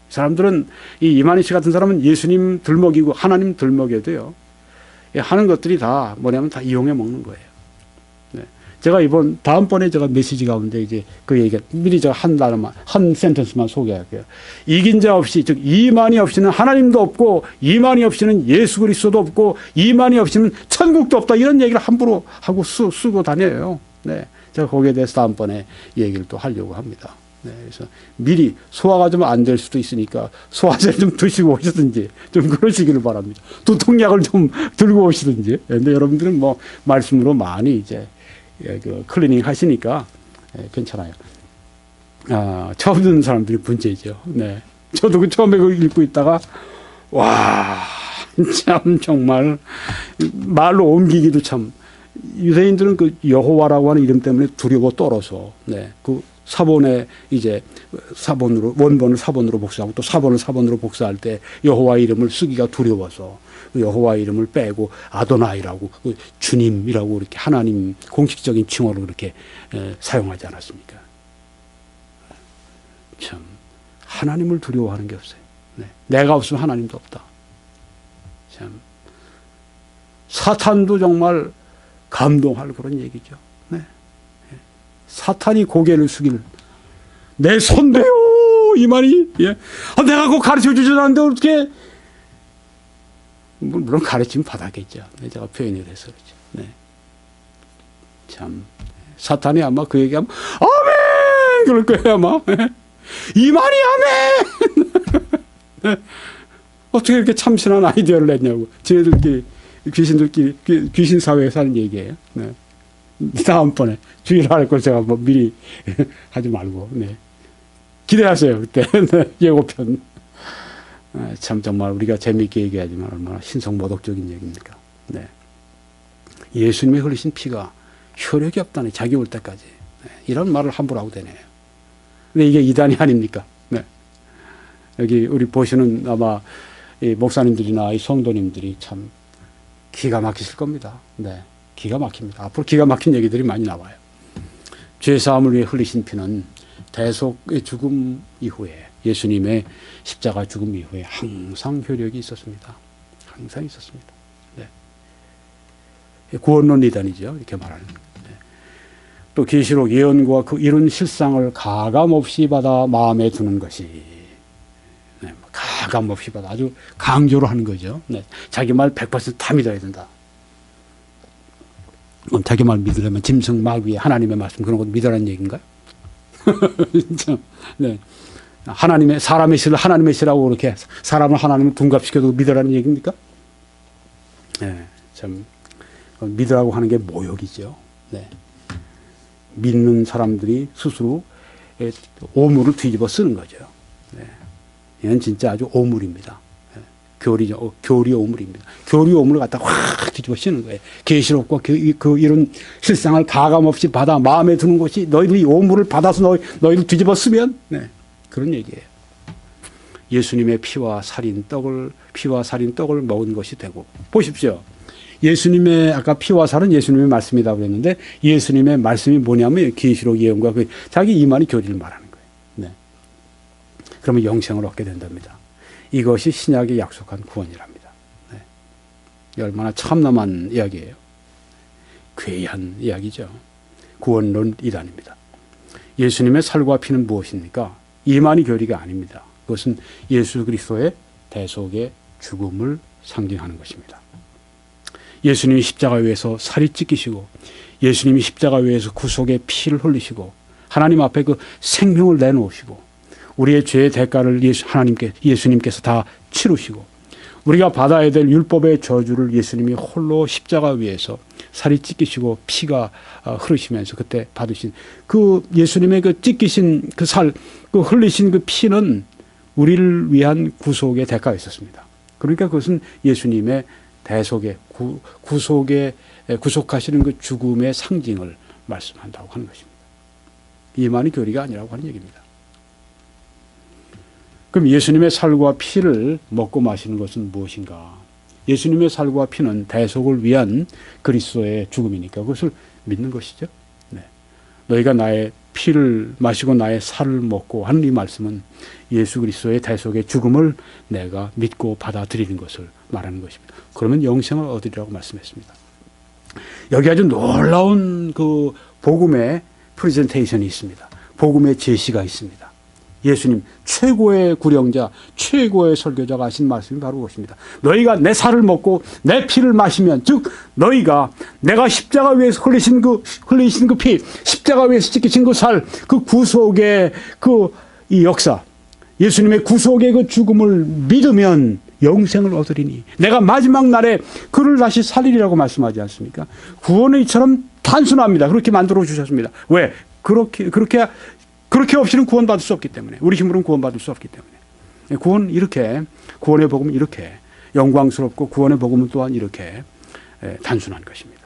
사람들은 이만희 씨 같은 사람은 예수님 들먹이고 하나님 들먹여도요, 하는 것들이 다 뭐냐면 다 이용해 먹는 거예요. 네. 제가 다음번에 제가 메시지 가운데 이제 그 얘기, 미리 제가 한 센텐스만 소개할게요. 이긴 자 없이, 즉, 이만희 없이는 하나님도 없고, 이만희 없이는 예수 그리스도도 없고, 이만희 없이는 천국도 없다. 이런 얘기를 함부로 하고 쓰고 다녀요. 네. 제가 거기에 대해서 다음번에 얘기를 또 하려고 합니다. 네, 그래서 미리 소화가 좀 안 될 수도 있으니까 소화제를 좀 드시고 오시든지 좀 그러시기를 바랍니다. 두통약을 좀 들고 오시든지. 근데 여러분들은 뭐 말씀으로 많이 이제 그 클리닝 하시니까 괜찮아요. 처음 듣는 사람들이 문제죠. 네, 저도 그 처음에 그거 읽고 있다가 와, 참 정말 말로 옮기기도 참, 유대인들은 그 여호와라고 하는 이름 때문에 두려워 떨어서, 네, 그 사본에 이제 사본으로, 원본을 사본으로 복사하고 또 사본을 사본으로 복사할 때 여호와 이름을 쓰기가 두려워서 그 여호와 이름을 빼고 아도나이라고, 그 주님이라고 이렇게 하나님 공식적인 칭호로 그렇게 사용하지 않았습니까? 참 하나님을 두려워하는 게 없어요. 네. 내가 없으면 하나님도 없다. 참 사탄도 정말 감동할 그런 얘기죠. 네. 사탄이 고개를 숙일, 내 손대요 이만희. 예. 내가 그거 가르쳐주지 않는데 어떻게, 물론 가르치면 받았겠죠. 네, 제가 표현을 해서 그렇죠. 네. 참 사탄이 아마 그 얘기하면 아멘 그럴 거예요 아마. 이만희 아멘. 어떻게 이렇게 참신한 아이디어를 냈냐고. 쟤들끼리, 귀신들끼리, 귀신 사회에 사는 얘기예요. 네. 다음번에 주의를 할 걸 제가 뭐 미리 하지 말고, 네. 기대하세요, 그때. 네. 예고편. 참 정말 우리가 재미있게 얘기하지만 얼마나 신성모독적인 얘기입니까? 네. 예수님이 흘리신 피가 효력이 없다니, 자기 올 때까지. 네. 이런 말을 함부로 하고 되네요. 근데 이게 이단이 아닙니까? 네. 여기 우리 보시는 아마 이 목사님들이나 이 성도님들이 참 기가 막히실 겁니다. 네. 기가 막힙니다. 앞으로 기가 막힌 얘기들이 많이 나와요. 죄사함을 위해 흘리신 피는 대속의 죽음 이후에, 예수님의 십자가 죽음 이후에 항상 효력이 있었습니다. 항상 있었습니다. 네. 구원론 이단이죠. 이렇게 말하는 거예요. 또 계시록 예언과 그 이룬 실상을 가감없이 받아 마음에 두는 것이, 가감없이 받아 아주 강조로 하는 거죠. 자기 말 100%다 믿어야 된다. 자기 말 믿으려면 짐승, 마귀, 하나님의 말씀 그런 것 믿으라는 얘기인가요? 네. 사람의 시를 하나님의 시라고 그렇게 사람을 하나님을 둔갑시켜도 믿으라는 얘기입니까? 네, 참 믿으라고 하는 게 모욕이죠. 네. 믿는 사람들이 스스로 오물을 뒤집어 쓰는 거죠. 네. 이건 진짜 아주 오물입니다. 네. 교리죠. 교리 오물입니다. 교리 오물을 갖다 확 뒤집어 쓰는 거예요. 계시록과 이런 실상을 가감없이 받아 마음에 드는 것이 너희들이 오물을 받아서 너희들 뒤집어 쓰면, 네. 그런 얘기예요. 예수님의 피와 살인 떡을 먹은 것이 되고, 보십시오. 예수님의 아까 피와 살은 예수님의 말씀이다 그랬는데 예수님의 말씀이 뭐냐면 계시록 예언과 자기 이만희 교리를 말하는 거예요. 네. 그러면 영생을 얻게 된답니다. 이것이 신약이 약속한 구원이랍니다. 네. 얼마나 참남한 이야기예요. 괴이한 이야기죠. 구원론 이단입니다. 예수님의 살과 피는 무엇입니까? 이만희 교리가 아닙니다. 그것은 예수 그리스도의 대속의 죽음을 상징하는 것입니다. 예수님이 십자가 위에서 살이 찢기시고 예수님이 십자가 위에서 구속의 피를 흘리시고 하나님 앞에 그 생명을 내놓으시고 우리의 죄의 대가를 예수님께서 다 치르시고 우리가 받아야 될 율법의 저주를 예수님이 홀로 십자가 위에서 살이 찢기시고 피가 흐르시면서 그때 받으신 그 예수님의 그 찢기신 그 살, 그 흘리신 그 피는 우리를 위한 구속의 대가가 있었습니다. 그러니까 그것은 예수님의 대속의 구속하시는 그 죽음의 상징을 말씀한다고 하는 것입니다. 이만희 교리가 아니라고 하는 얘기입니다. 그럼 예수님의 살과 피를 먹고 마시는 것은 무엇인가? 예수님의 살과 피는 대속을 위한 그리스도의 죽음이니까 그것을 믿는 것이죠. 네. 너희가 나의 피를 마시고 나의 살을 먹고 하는 이 말씀은 예수 그리스도의 대속의 죽음을 내가 믿고 받아들이는 것을 말하는 것입니다. 그러면 영생을 얻으리라고 말씀했습니다. 여기 아주 놀라운 그 복음의 프레젠테이션이 있습니다. 복음의 제시가 있습니다. 예수님 최고의 구령자, 최고의 설교자가 하신 말씀이 바로 그것입니다. 너희가 내 살을 먹고 내 피를 마시면, 즉 너희가 내가 십자가 위에서 흘리신 그 피, 십자가 위에서 찢기신 그 살, 그 구속의 이 역사, 예수님의 구속의 그 죽음을 믿으면 영생을 얻으리니 내가 마지막 날에 그를 다시 살리리라고 말씀하지 않습니까? 구원은 이처럼 단순합니다. 그렇게 만들어 주셨습니다. 왜? 그렇게 없이는 구원받을 수 없기 때문에, 우리 힘으로는 구원받을 수 없기 때문에 구원의 복음은 이렇게 영광스럽고 구원의 복음은 또한 이렇게 단순한 것입니다.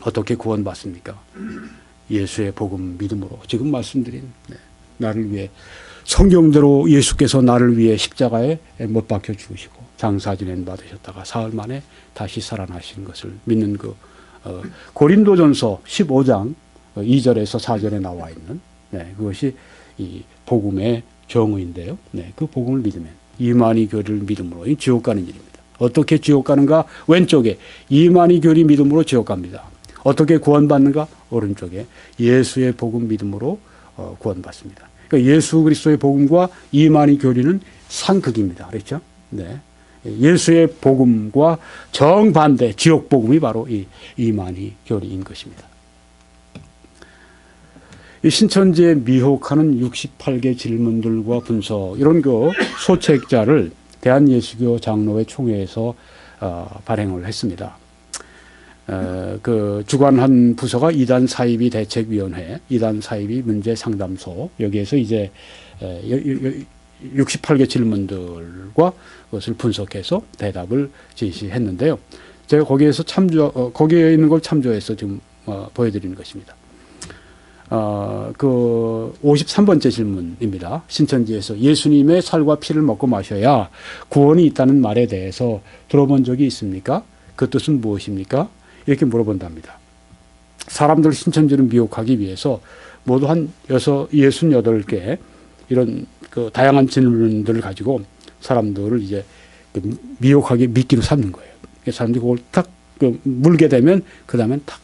어떻게 구원받습니까? 예수의 복음 믿음으로 지금 말씀드린 나를 위해 성경대로 예수께서 나를 위해 십자가에 못 박혀 죽으시고 장사 지낸 받으셨다가 사흘 만에 다시 살아나신 것을 믿는 고린도전서 15장 2절에서 4절에 나와 있는 그것이 이 복음의 정의인데요. 그 복음을 믿으면 이만희 교리를 믿음으로 지옥 가는 일입니다. 어떻게 지옥 가는가? 왼쪽에 이만희 교리 믿음으로 지옥 갑니다. 어떻게 구원받는가? 오른쪽에 예수의 복음 믿음으로 구원받습니다. 그러니까 예수 그리스도의 복음과 이만희 교리는 상극입니다. 그렇죠? 예수의 복음과 정반대 지옥 복음이 바로 이 이만희 교리인 것입니다. 이 신천지에 미혹하는 68개 질문들과 분석 이런 소책자를 대한예수교 장로회 총회에서 발행을 했습니다. 주관한 부서가 이단 사이비 대책위원회, 이단 사이비 문제 상담소, 여기에서 이제 68개 질문들과 그것을 분석해서 대답을 제시했는데요. 제가 거기에서 거기에 있는 걸 참조해서 지금 보여드리는 것입니다. 53번째 질문입니다. 신천지에서 예수님의 살과 피를 먹고 마셔야 구원이 있다는 말에 대해서 들어본 적이 있습니까? 그 뜻은 무엇입니까? 이렇게 물어본답니다. 사람들 신천지를 미혹하기 위해서 모두 한 68개 이런 다양한 질문들을 가지고 사람들을 이제 미혹하게 믿기로 삼는 거예요. 사람들이 그걸 탁 물게 되면 그 다음에 탁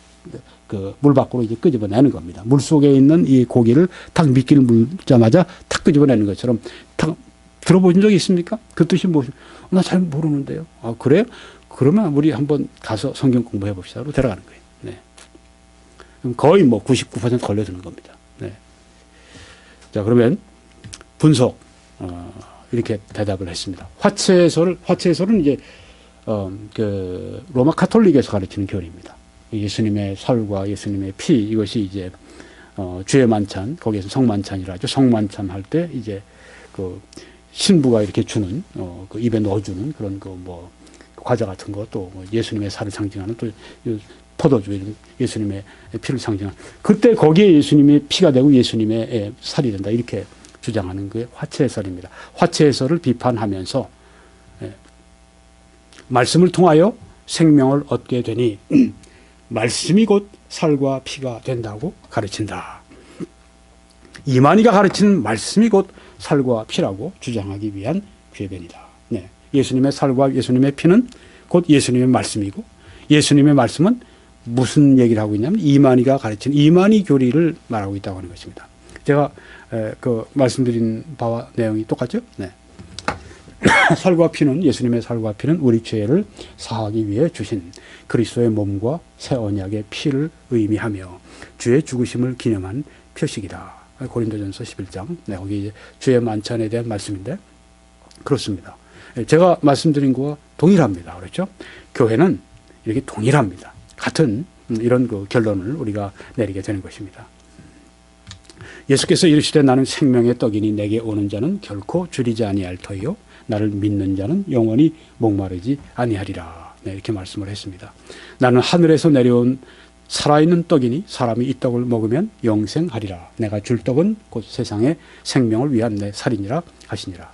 그 물 밖으로 이제 끄집어내는 겁니다. 물 속에 있는 이 고기를 탁 미끼를 물자마자 탁 끄집어내는 것처럼 탁 들어보신 적이 있습니까? 그 뜻이 무엇이? 나 잘 모르는데요. 아, 그래요? 그러면 우리 한번 가서 성경 공부해 봅시다로 데려가는 거예요. 네. 그럼 거의 뭐 99% 걸려드는 겁니다. 네. 자, 그러면 분석, 이렇게 대답을 했습니다. 화채설은 이제, 그, 로마 카톨릭에서 가르치는 교리입니다. 예수님의 살과 예수님의 피, 이것이 이제, 주의 만찬, 거기에서 성만찬이라 하죠. 성만찬 할 때 이제, 그, 신부가 이렇게 주는, 그 입에 넣어주는 그런 그 뭐, 과자 같은 거, 또 예수님의 살을 상징하는 또 포도주, 이런 예수님의 피를 상징하는. 그때 거기에 예수님의 피가 되고 예수님의 살이 된다. 이렇게 주장하는 게 화채해설입니다. 화채해설을 비판하면서 말씀을 통하여 생명을 얻게 되니 말씀이 곧 살과 피가 된다고 가르친다. 이만희가 가르치는 말씀이 곧 살과 피라고 주장하기 위한 궤변이다. 네. 예수님의 살과 예수님의 피는 곧 예수님의 말씀이고 예수님의 말씀은 무슨 얘기를 하고 있냐면 이만희가 가르치는 이만희 교리를 말하고 있다고 하는 것입니다. 제가 그 말씀드린 바와 내용이 똑같죠? 네. 살과 피는 예수님의 살과 피는 우리 죄를 사하기 위해 주신 그리스도의 몸과 새 언약의 피를 의미하며 주의 죽으심을 기념한 표식이다. 고린도전서 11장. 네, 거기 이제 주의 만찬에 대한 말씀인데 그렇습니다. 제가 말씀드린 거와 동일합니다. 그렇죠? 교회는 이렇게 동일합니다. 같은 이런 그 결론을 우리가 내리게 되는 것입니다. 예수께서 이르시되 나는 생명의 떡이니 내게 오는 자는 결코 줄이지 아니할 터이요 나를 믿는 자는 영원히 목마르지 아니하리라. 네, 이렇게 말씀을 했습니다. 나는 하늘에서 내려온 살아있는 떡이니 사람이 이 떡을 먹으면 영생하리라. 내가 줄 떡은 곧 세상의 생명을 위한 내 살이니라 하시니라.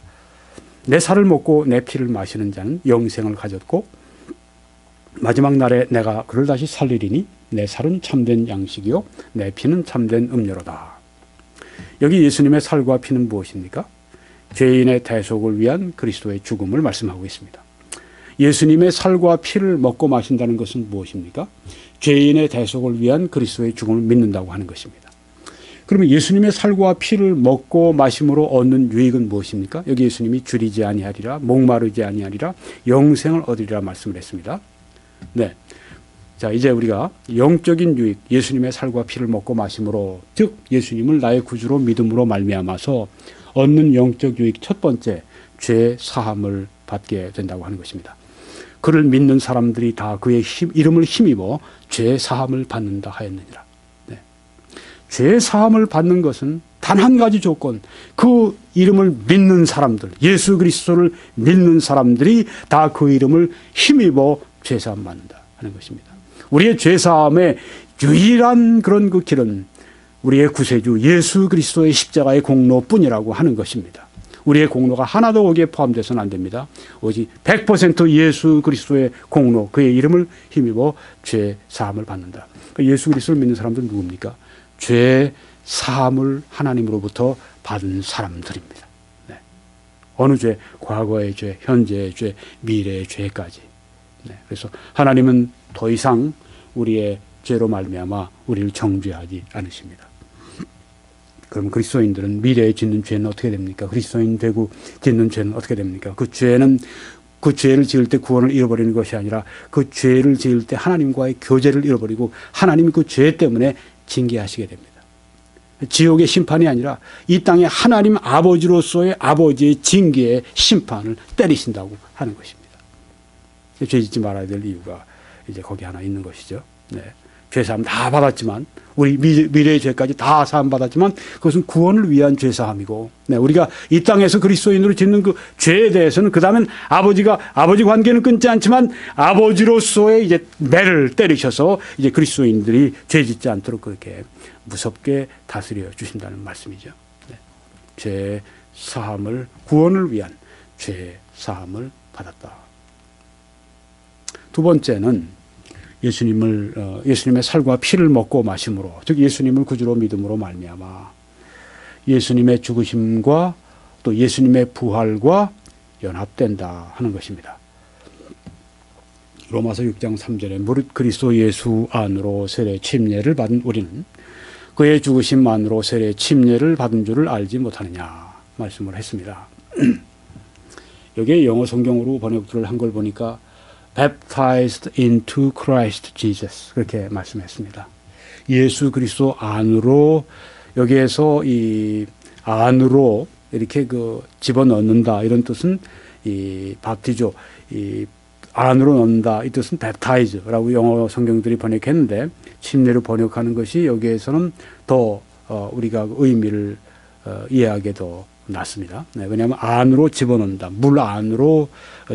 내 살을 먹고 내 피를 마시는 자는 영생을 가졌고 마지막 날에 내가 그를 다시 살리리니 내 살은 참된 양식이요 내 피는 참된 음료로다. 여기 예수님의 살과 피는 무엇입니까? 죄인의 대속을 위한 그리스도의 죽음을 말씀하고 있습니다. 예수님의 살과 피를 먹고 마신다는 것은 무엇입니까? 죄인의 대속을 위한 그리스도의 죽음을 믿는다고 하는 것입니다. 그러면 예수님의 살과 피를 먹고 마심으로 얻는 유익은 무엇입니까? 여기 예수님이 줄이지 아니하리라, 목마르지 아니하리라, 영생을 얻으리라 말씀을 했습니다. 네. 자, 이제 우리가 영적인 유익, 예수님의 살과 피를 먹고 마심으로, 즉 예수님을 나의 구주로 믿음으로 말미암아서 얻는 영적 유익 첫 번째, 죄 사함을 받게 된다고 하는 것입니다. 그를 믿는 사람들이 다 그의 이름을 힘입어 죄 사함을 받는다 하였느니라. 네. 죄 사함을 받는 것은 단 한 가지 조건, 그 이름을 믿는 사람들, 예수 그리스도를 믿는 사람들이 다 그 이름을 힘입어 죄 사함 받는다 하는 것입니다. 우리의 죄 사함의 유일한 그런 그 길은 우리의 구세주 예수 그리스도의 십자가의 공로뿐이라고 하는 것입니다. 우리의 공로가 하나도 거기에 포함되어서는 안 됩니다. 오직 100% 예수 그리스도의 공로, 그의 이름을 힘입어 죄 사함을 받는다. 예수 그리스도를 믿는 사람들은 누굽니까? 죄 사함을 하나님으로부터 받은 사람들입니다. 네. 어느 죄? 과거의 죄, 현재의 죄, 미래의 죄까지. 네. 그래서 하나님은 더 이상 우리의 죄로 말미암아 우리를 정죄하지 않으십니다. 그럼 그리스도인들은 미래에 짓는 죄는 어떻게 됩니까? 그리스도인 되고 짓는 죄는 어떻게 됩니까? 그 죄는 그 죄를 지을 때 구원을 잃어버리는 것이 아니라 그 죄를 지을 때 하나님과의 교제를 잃어버리고 하나님이 그 죄 때문에 징계하시게 됩니다. 지옥의 심판이 아니라 이 땅에 하나님 아버지로서의 아버지의 징계의 심판을 때리신다고 하는 것입니다. 죄 짓지 말아야 될 이유가 이제 거기 하나 있는 것이죠. 네. 죄사함 다 받았지만, 우리 미래의 죄까지 다 사함 받았지만 그것은 구원을 위한 죄사함이고, 네, 우리가 이 땅에서 그리스도인으로 짓는 그 죄에 대해서는 그 다음엔 아버지 관계는 끊지 않지만 아버지로서의 이제 매를 때리셔서 이제 그리스도인들이 죄 짓지 않도록 그렇게 무섭게 다스려 주신다는 말씀이죠. 네. 죄 사함을, 구원을 위한 죄 사함을 받았다. 두 번째는 예수님의 살과 피를 먹고 마심으로, 즉 예수님을 구주로 믿음으로 말미암아 예수님의 죽으심과 또 예수님의 부활과 연합된다 하는 것입니다. 로마서 6장 3절에 무릇 그리스도 예수 안으로 세례 침례를 받은 우리는 그의 죽으심만으로 세례 침례를 받은 줄을 알지 못하느냐 말씀을 했습니다. 여기에 영어 성경으로 번역들을 한 걸 보니까 baptized into Christ Jesus 그렇게 말씀했습니다. 예수 그리스도 안으로 여기에서 이 안으로 이렇게 그 집어넣는다 이런 뜻은 이 밥티조 이 안으로 넣는다 이 뜻은 baptize라고 영어 성경들이 번역했는데 침례로 번역하는 것이 여기에서는 더 우리가 의미를 이해하게 더 낫습니다. 네, 왜냐하면 안으로 집어넣는다. 물 안으로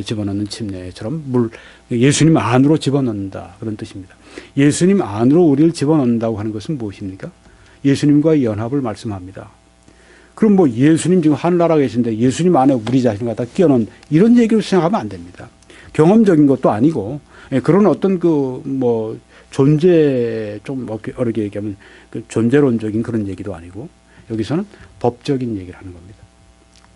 집어넣는 침례처럼 예수님 안으로 집어넣는다. 그런 뜻입니다. 예수님 안으로 우리를 집어넣는다고 하는 것은 무엇입니까? 예수님과의 연합을 말씀합니다. 그럼 뭐 예수님 지금 하늘나라에 계신데 예수님 안에 우리 자신을 갖다 끼워넣은 이런 얘기로 생각하면 안 됩니다. 경험적인 것도 아니고 그런 어떤 그 뭐 존재 좀 어렵게 얘기하면 그 존재론적인 그런 얘기도 아니고 여기서는 법적인 얘기를 하는 겁니다.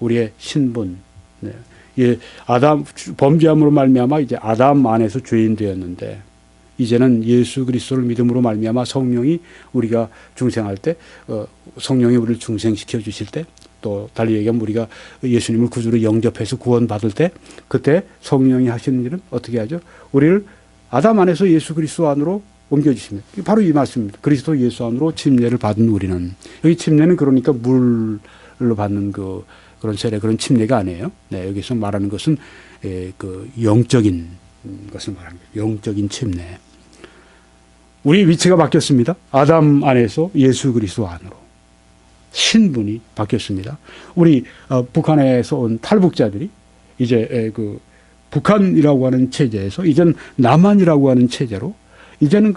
우리의 신분, 네. 예, 아담 범죄함으로 말미암아 이제 아담 안에서 죄인 되었는데 이제는 예수 그리스도를 믿음으로 말미암아 성령이 우리가 중생할 때 성령이 우리를 중생시켜 주실 때 또 달리 얘기하면 우리가 예수님을 구주로 영접해서 구원받을 때 그때 성령이 하시는 일은 어떻게 하죠? 우리를 아담 안에서 예수 그리스도 안으로 옮겨주십니다. 바로 이 말씀입니다. 그리스도 예수 안으로 침례를 받은 우리는 여기 침례는 그러니까 물로 받는 그런 세례 그런 침례가 아니에요. 네, 여기서 말하는 것은 그 영적인 것을 말합니다. 영적인 침례. 우리 위치가 바뀌었습니다. 아담 안에서 예수 그리스도 안으로 신분이 바뀌었습니다. 우리 북한에서 온 탈북자들이 이제 그 북한이라고 하는 체제에서 이제는 남한이라고 하는 체제로 이제는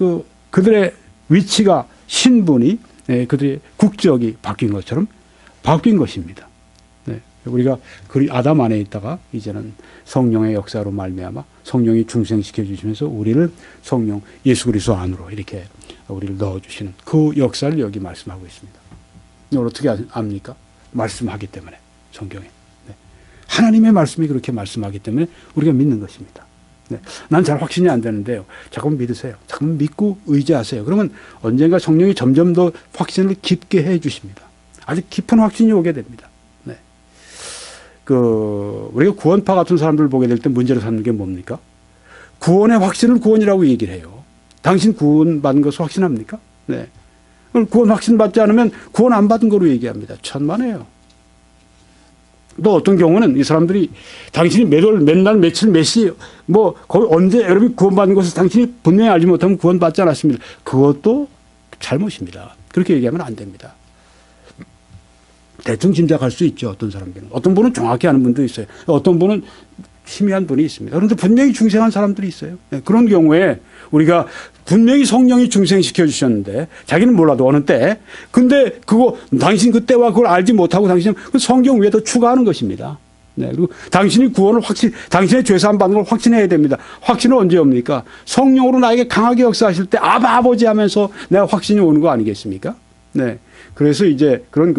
그들의 위치가 신분이 그들의 국적이 바뀐 것처럼 바뀐 것입니다. 네, 우리가 아담 안에 있다가 이제는 성령의 역사로 말미암아 성령이 중생시켜 주시면서 우리를 성령 예수 그리스도 안으로 이렇게 우리를 넣어 주시는 그 역사를 여기 말씀하고 있습니다. 이걸 어떻게 압니까? 말씀하기 때문에 성경에 네. 하나님의 말씀이 그렇게 말씀하기 때문에 우리가 믿는 것입니다. 네. 난 잘 확신이 안 되는데요. 잠깐만 믿으세요. 잠깐만 믿고 의지하세요. 그러면 언젠가 성령이 점점 더 확신을 깊게 해 주십니다. 아주 깊은 확신이 오게 됩니다. 네. 우리가 구원파 같은 사람들을 보게 될 때 문제로 삼는 게 뭡니까? 구원의 확신을 구원이라고 얘기를 해요. 당신 구원받은 것을 확신합니까? 네. 구원 확신 받지 않으면 구원 안 받은 거로 얘기합니다. 천만에요. 또 어떤 경우는 이 사람들이 당신이 맨날 며칠 몇 시 거기 언제 여러분이 구원받은 것을 당신이 분명히 알지 못하면 구원받지 않았습니다. 그것도 잘못입니다. 그렇게 얘기하면 안 됩니다. 대충 짐작할 수 있죠. 어떤 사람들은. 어떤 분은 정확히 아는 분도 있어요. 어떤 분은 희미한 분이 있습니다. 그런데 분명히 중생한 사람들이 있어요. 그런 경우에 우리가 분명히 성령이 중생시켜 주셨는데 자기는 몰라도 어느 때 근데 당신 그때와 그걸 알지 못하고 당신은 그 성경 위에 더 추가하는 것입니다. 네. 그리고 당신이 구원을 당신의 죄사함 받는 걸 확신해야 됩니다. 확신은 언제 옵니까? 성령으로 나에게 강하게 역사하실 때 아버지 하면서 내가 확신이 오는 거 아니겠습니까? 네. 그래서 이제 그런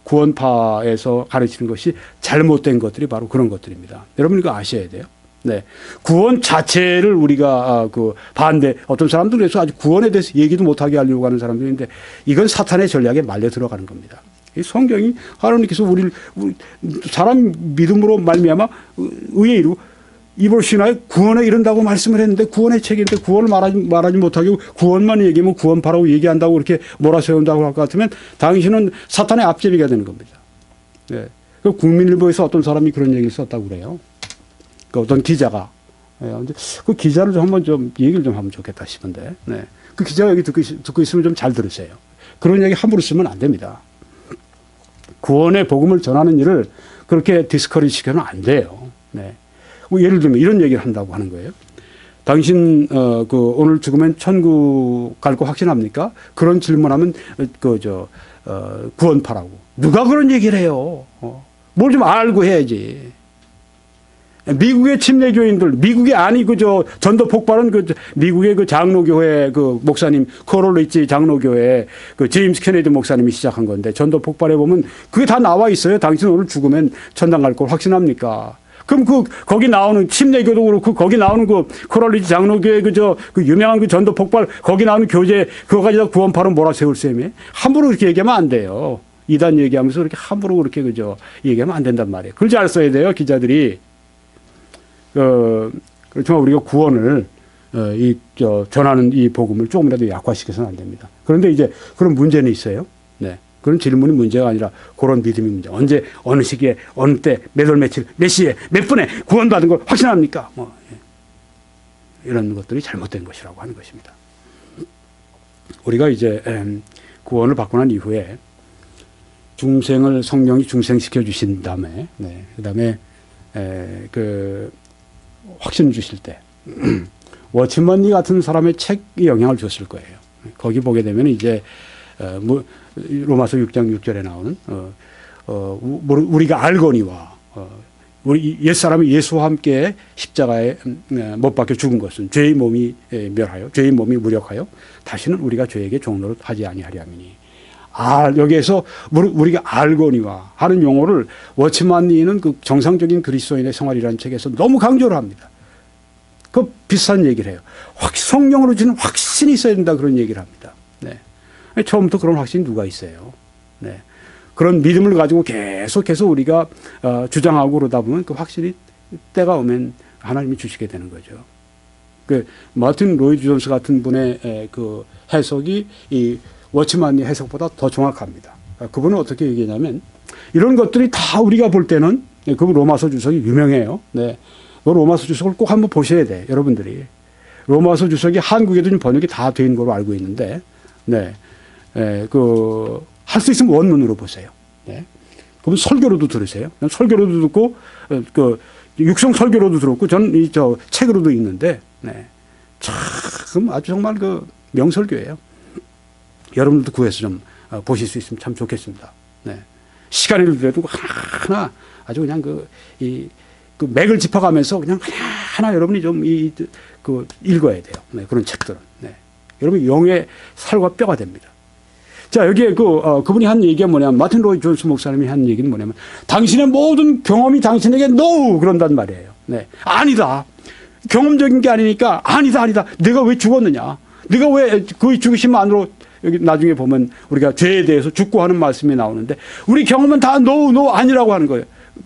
구원파에서 가르치는 것이 잘못된 것들이 바로 그런 것들입니다. 여러분 이거 아셔야 돼요. 네. 구원 자체를 우리가 반대 어떤 사람들은 그래서 아주 구원에 대해서 얘기도 못하게 하려고 하는 사람들인데 이건 사탄의 전략에 말려 들어가는 겁니다. 이 성경이 하나님께서 우리 사람 믿음으로 말미암아 의에 이루고 이볼 신화에 구원에 이른다고 말씀을 했는데 구원의 책인데 구원을 말하지 못하게 구원만 얘기하면 구원파라고 얘기한다고 이렇게 몰아세운다고 할 것 같으면 당신은 사탄의 앞제비가 되는 겁니다. 네. 국민일보에서 어떤 사람이 그런 얘기를 썼다고 그래요. 어떤 기자가. 그 기자를 좀 얘기를 좀 하면 좋겠다 싶은데. 네. 그 기자가 여기 듣고 있으면 좀 잘 들으세요. 그런 얘기 함부로 쓰면 안 됩니다. 구원의 복음을 전하는 일을 그렇게 디스커리지 시켜는 안 돼요. 네. 예를 들면 이런 얘기를 한다고 하는 거예요. 당신 오늘 죽으면 천국 갈 거 확신합니까? 그런 질문하면 구원파라고. 누가 그런 얘기를 해요? 뭘 좀 알고 해야지. 미국의 침례교인들, 미국이 전도 폭발은 미국의 장로교회 목사님, 코롤리치 장로교회 제임스 케네디 목사님이 시작한 건데 전도 폭발해 보면 그게 다 나와 있어요. 당신 오늘 죽으면 천당 갈 걸 확신합니까? 그럼 거기 나오는 침례교도 그렇고 거기 나오는 코랄리지 장로교회 그 유명한 그 전도 폭발 거기 나오는 교재 그거 가지고 구원파로 몰아세울 셈이 함부로 그렇게 얘기하면 안 돼요. 이단 얘기하면서 그렇게 함부로 그렇게 얘기하면 안 된단 말이에요. 그걸 잘 써야 돼요, 기자들이. 그렇지만 우리가 구원을 전하는 이 복음을 조금이라도 약화시켜서는 안 됩니다. 그런데 이제 그런 문제는 있어요. 네. 그런 질문이 문제가 아니라 그런 믿음이 문제. 언제, 어느 시기에, 어느 때, 몇 월, 며칠, 몇 시에, 몇 분에 구원받은 걸 확신합니까? 이런 것들이 잘못된 것이라고 하는 것입니다. 우리가 이제 구원을 받고 난 이후에 중생을 성령이 중생시켜 주신 다음에, 네. 그 다음에 확신 주실 때 워치먼리 같은 사람의 책이 영향을 줬을 거예요. 거기 보게 되면 이제 로마서 6장 6절에 나오는 우리가 알거니와 우리 옛사람이 예수와 함께 십자가에 못 박혀 죽은 것은 죄의 몸이 멸하여 죄의 몸이 무력하여 다시는 우리가 죄에게 종노릇 하지 아니하리 함이니. 여기에서 우리가 알거니와 하는 용어를 워치만리는 그 정상적인 그리스도인의 생활이라는 책에서 너무 강조를 합니다. 그 비슷한 얘기를 해요. 성령으로 주는 확신이 있어야 된다 그런 얘기를 합니다. 네. 처음부터 그런 확신이 누가 있어요. 네. 그런 믿음을 가지고 계속해서 우리가 주장하고 그러다 보면 그 확실히 때가 오면 하나님이 주시게 되는 거죠. 마틴 로이드 존스 같은 분의 그 해석이 이 워치만리 해석보다 더 정확합니다. 그분은 어떻게 얘기하냐면 이런 것들이 다 우리가 볼 때는 그분 로마서 주석이 유명해요. 네. 로마서 주석을 꼭 한번 보셔야 돼, 여러분들이. 로마서 주석이 한국에도 좀 번역이 다 된 걸로 알고 있는데, 네. 할 수 있으면 원문으로 보세요. 네. 그럼 설교로도 들으세요. 설교로도 듣고, 육성 설교로도 들었고, 저는 책으로도 읽는데, 네. 참, 아주 정말 명설교예요. 여러분들도 구해서 좀 보실 수 있으면 참 좋겠습니다. 네. 시간을 들여도 하나 아주 그냥 맥을 짚어가면서 그냥 하나 여러분이 좀 읽어야 돼요. 네. 그런 책들은. 네. 여러분 영의 살과 뼈가 됩니다. 자, 여기에 그분이 한 얘기가 뭐냐면, 마틴 로이 존스 목사님이 한 얘기는 뭐냐면, 당신의 모든 경험이 당신에게 no! 그런단 말이에요. 네. 아니다. 경험적인 게 아니니까, 아니다. 내가 왜 죽었느냐. 내가 왜 그 죽으심만으로, 여기 나중에 보면 우리가 죄에 대해서 죽고 하는 말씀이 나오는데, 우리 경험은 다 no, 아니라고 하는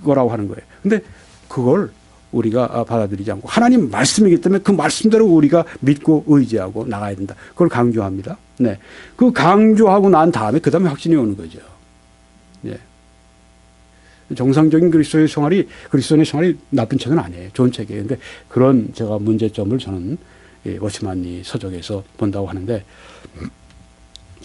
거라고 하는 거예요. 근데 그걸 우리가 받아들이지 않고 하나님 말씀이기 때문에 그 말씀대로 우리가 믿고 의지하고 나가야 된다. 그걸 강조합니다. 네. 그 강조하고 난 다음에 그 다음에 확신이 오는 거죠. 네. 정상적인 그리스도인의 생활이 나쁜 책은 아니에요. 좋은 책이에요. 근데 그런 제가 문제점을 저는 워치만리 서적에서 본다고 하는데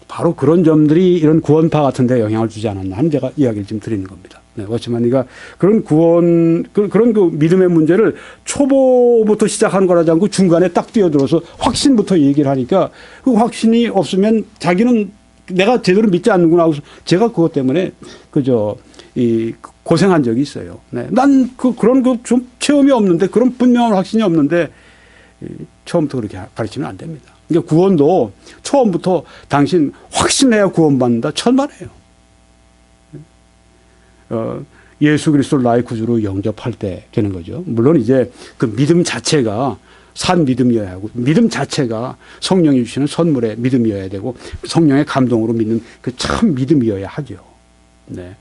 바로 그런 점들이 이런 구원파 같은 데 영향을 주지 않았나 하는 제가 이야기를 지금 드리는 겁니다. 네, 워치만리가 그런 그런 믿음의 문제를 초보부터 시작하는 거라지 않고 중간에 딱 뛰어들어서 확신부터 얘기를 하니까 그 확신이 없으면 자기는 내가 제대로 믿지 않는구나 하고 제가 그것 때문에 고생한 적이 있어요. 네, 난 그런 좀 체험이 없는데 그런 분명한 확신이 없는데 처음부터 그렇게 가르치면 안 됩니다. 그러니까 구원도 처음부터 당신 확신해야 구원받는다. 천만에요. 예수 그리스도를 나의 구주로 영접할 때 되는 거죠. 물론 이제 그 믿음 자체가 산 믿음이어야 하고 믿음 자체가 성령이 주시는 선물의 믿음이어야 되고 성령의 감동으로 믿는 그 참 믿음이어야 하죠. 네.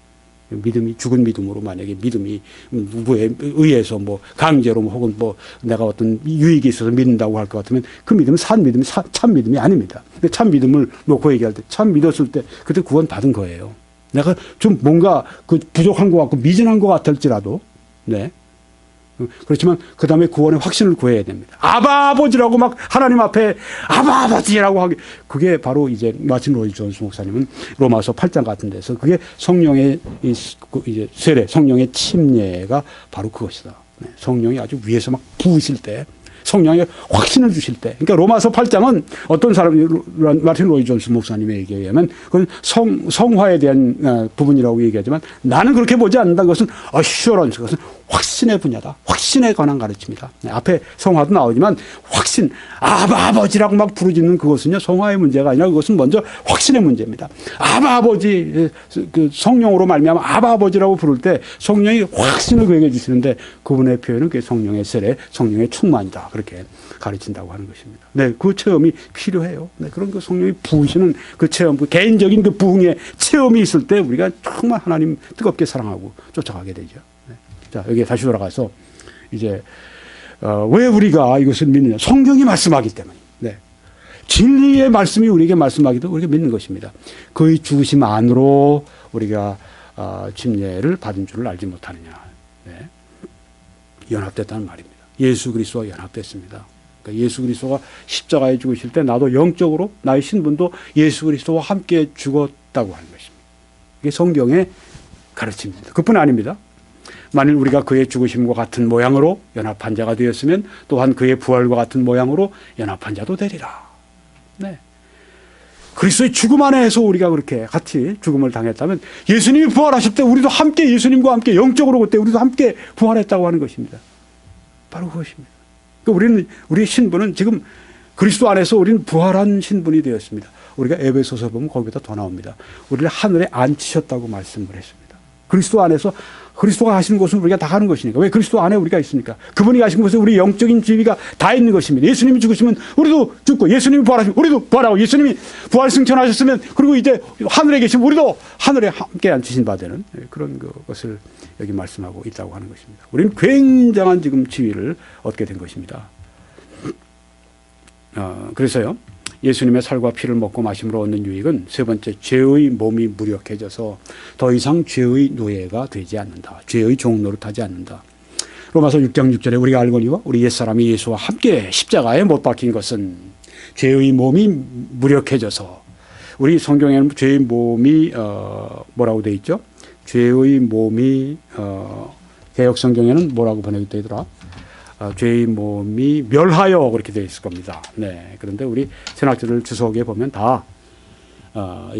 믿음이 죽은 믿음으로 만약에 믿음이 누구에 의해서 강제로 혹은 내가 어떤 유익이 있어서 믿는다고 할 것 같으면 그 믿음은 산 믿음이 참 믿음이 아닙니다. 근데 참 믿음을 놓고 얘기할 때 참 믿었을 때 그때 구원 받은 거예요. 내가 좀 뭔가 부족한 것 같고 미진한 것 같을지라도 네. 그렇지만 그 다음에 구원의 확신을 구해야 됩니다. 아바 아버지라고 막 하나님 앞에 아바 아버지라고 하기 그게 바로 이제 마틴 로이 존스 목사님은 로마서 8장 같은 데서 그게 성령의 이제 세례 성령의 침례가 바로 그것이다. 네. 성령이 아주 위에서 막 부으실 때 성령의 확신을 주실 때. 그러니까 로마서 8장은 어떤 사람이 마틴 로이 존스 목사님의 얘기에 의하면 그건 성화에 대한 부분이라고 얘기하지만 나는 그렇게 보지 않는다. 그것은 assurance, 그것은 확신의 분야다. 확신에 관한 가르침이다. 앞에 성화도 나오지만 확신, 아버지라고 막 부르짖는 그것은요 성화의 문제가 아니라 그것은 먼저 확신의 문제입니다. 아버지, 그 성령으로 말미암아 아버지라고 부를 때 성령이 확신을 그에게 주시는데 그분의 표현은 그게 성령의 세례, 성령의 충만이다. 그렇게 가르친다고 하는 것입니다. 네, 그 체험이 필요해요. 네, 그런 그 성령이 부으시는 그 체험, 그 개인적인 그 부흥의 체험이 있을 때 우리가 정말 하나님 뜨겁게 사랑하고 쫓아가게 되죠. 네. 자, 여기에 다시 돌아가서 이제 왜 우리가 이것을 믿느냐? 성경이 말씀하기 때문에. 네. 진리의 말씀이 우리에게 말씀하기도 우리가 믿는 것입니다. 그의 죽으심 안으로 우리가 침례를 받은 줄을 알지 못하느냐. 네. 연합됐다는 말입니다. 예수 그리스도와 연합됐습니다. 그러니까 예수 그리스도가 십자가에 죽으실 때 나도 영적으로 나의 신분도 예수 그리스도와 함께 죽었다고 하는 것입니다. 이게 성경의 가르침입니다. 그뿐 아닙니다. 만일 우리가 그의 죽으심과 같은 모양으로 연합한 자가 되었으면 또한 그의 부활과 같은 모양으로 연합한 자도 되리라. 네. 그리스도의 죽음 안에서 우리가 그렇게 같이 죽음을 당했다면 예수님이 부활하실 때 우리도 함께 예수님과 함께 영적으로 그때 우리도 함께 부활했다고 하는 것입니다. 바로 그것입니다. 그러니까 우리의 신분은 지금 그리스도 안에서 우리는 부활한 신분이 되었습니다. 우리가 에베소서 보면 거기다 더 나옵니다. 우리를 하늘에 앉히셨다고 말씀을 했습니다. 그리스도 안에서 그리스도가 하시는 곳은 우리가 다 가는 것이니까. 왜 그리스도 안에 우리가 있으니까. 그분이 가신 곳에 우리 영적인 지위가 다 있는 것입니다. 예수님이 죽으시면 우리도 죽고 예수님이 부활하시면 우리도 부활하고 예수님이 부활 승천하셨으면 그리고 이제 하늘에 계시면 우리도 하늘에 함께 앉히신 바 되는 그런 것을 여기 말씀하고 있다고 하는 것입니다. 우리는 굉장한 지금 지위를 얻게 된 것입니다. 그래서요. 예수님의 살과 피를 먹고 마심으로 얻는 유익은 세 번째, 죄의 몸이 무력해져서 더 이상 죄의 노예가 되지 않는다. 죄의 종노릇 하지 않는다. 로마서 6장 6절에 우리가 알거니와 우리 옛사람이 예수와 함께 십자가에 못 박힌 것은 죄의 몸이 무력해져서, 우리 성경에는 죄의 몸이 뭐라고 되어 있죠? 죄의 몸이 개역 성경에는 뭐라고 번역되어 있더라? 죄의 몸이 멸하여 그렇게 되어 있을 겁니다. 네. 그런데 우리 신학자들 주석에 보면 다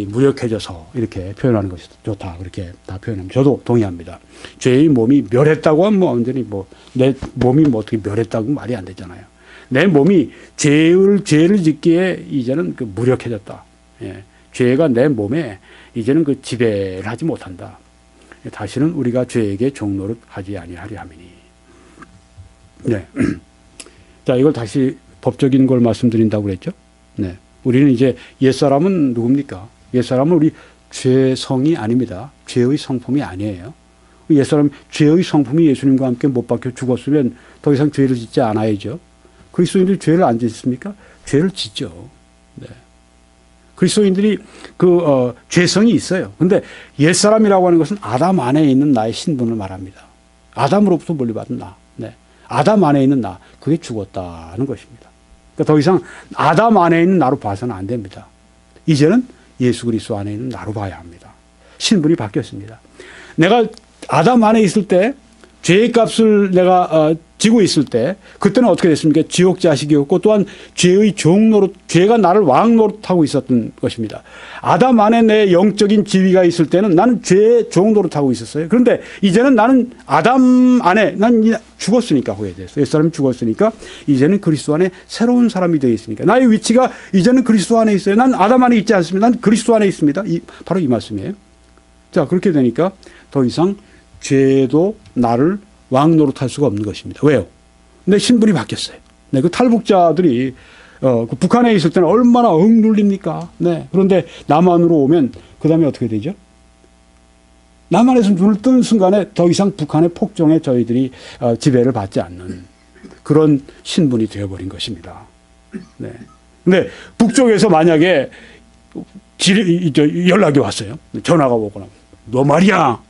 무력해져서 이렇게 표현하는 것이 좋다. 그렇게 다 표현합니다. 저도 동의합니다. 죄의 몸이 멸했다고 하면 완전히 내 몸이 어떻게 멸했다고 말이 안 되잖아요. 내 몸이 죄를 짓기에 이제는 그 무력해졌다. 예. 죄가 내 몸에 이제는 그 지배를 하지 못한다. 다시는 우리가 죄에게 종노릇 하지 아니하리 함이니. 네. 자, 이걸 다시 법적인 걸 말씀드린다고 그랬죠? 네. 우리는 이제 옛사람은 누굽니까? 옛사람은 우리 죄성이 아닙니다. 죄의 성품이 아니에요. 옛사람 죄의 성품이 예수님과 함께 못 박혀 죽었으면 더 이상 죄를 짓지 않아야죠. 그리스도인들이 죄를 안 짓습니까? 죄를 짓죠. 네. 그리스도인들이 죄성이 있어요. 근데 옛사람이라고 하는 것은 아담 안에 있는 나의 신분을 말합니다. 아담으로부터 물려받은 나. 네. 아담 안에 있는 나, 그게 죽었다는 것입니다. 그러니까 더 이상 아담 안에 있는 나로 봐서는 안 됩니다. 이제는 예수 그리스도 안에 있는 나로 봐야 합니다. 신분이 바뀌었습니다. 내가 아담 안에 있을 때 죄의 값을 내가 지고 있을 때 그때는 어떻게 됐습니까? 지옥 자식이었고 또한 죄의 종노릇, 죄가 나를 왕노릇하고 있었던 것입니다. 아담 안에 내 영적인 지위가 있을 때는 나는 죄의 종노릇하고 있었어요. 그런데 이제는 나는 아담 안에 난 죽었으니까, 거기에 대해서 옛사람이 죽었으니까 이제는 그리스도 안에 새로운 사람이 되어 있으니까 나의 위치가 이제는 그리스도 안에 있어요. 난 아담 안에 있지 않습니다. 난 그리스도 안에 있습니다. 바로 이 말씀이에요. 자, 그렇게 되니까 더 이상 죄도 나를 왕노릇할 수가 없는 것입니다. 왜요? 내 신분이 바뀌었어요. 네, 그 탈북자들이 그 북한에 있을 때는 얼마나 억눌립니까? 네. 그런데 남한으로 오면 그 다음에 어떻게 되죠? 남한에서 눈을 뜬 순간에 더 이상 북한의 폭정에 저희들이 지배를 받지 않는 그런 신분이 되어버린 것입니다. 네. 근데 북쪽에서 만약에 연락이 왔어요. 전화가 오거나, 너 말이야,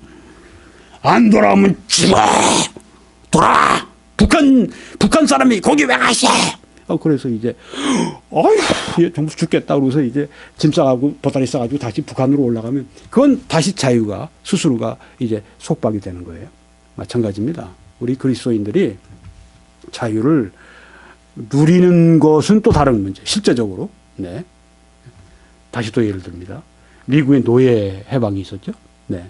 안 돌아오면 죽어! 돌아! 북한 사람이 거기 왜 가시? 그래서 이제, 어휴, 정말 죽겠다. 그러고서 이제 짐 싸가고 보따리 싸가지고 다시 북한으로 올라가면 그건 다시 자유가, 스스로가 이제 속박이 되는 거예요. 마찬가지입니다. 우리 그리스도인들이 자유를 누리는 것은 또 다른 문제. 실제적으로. 네. 다시 또 예를 듭니다. 미국에 노예 해방이 있었죠. 네.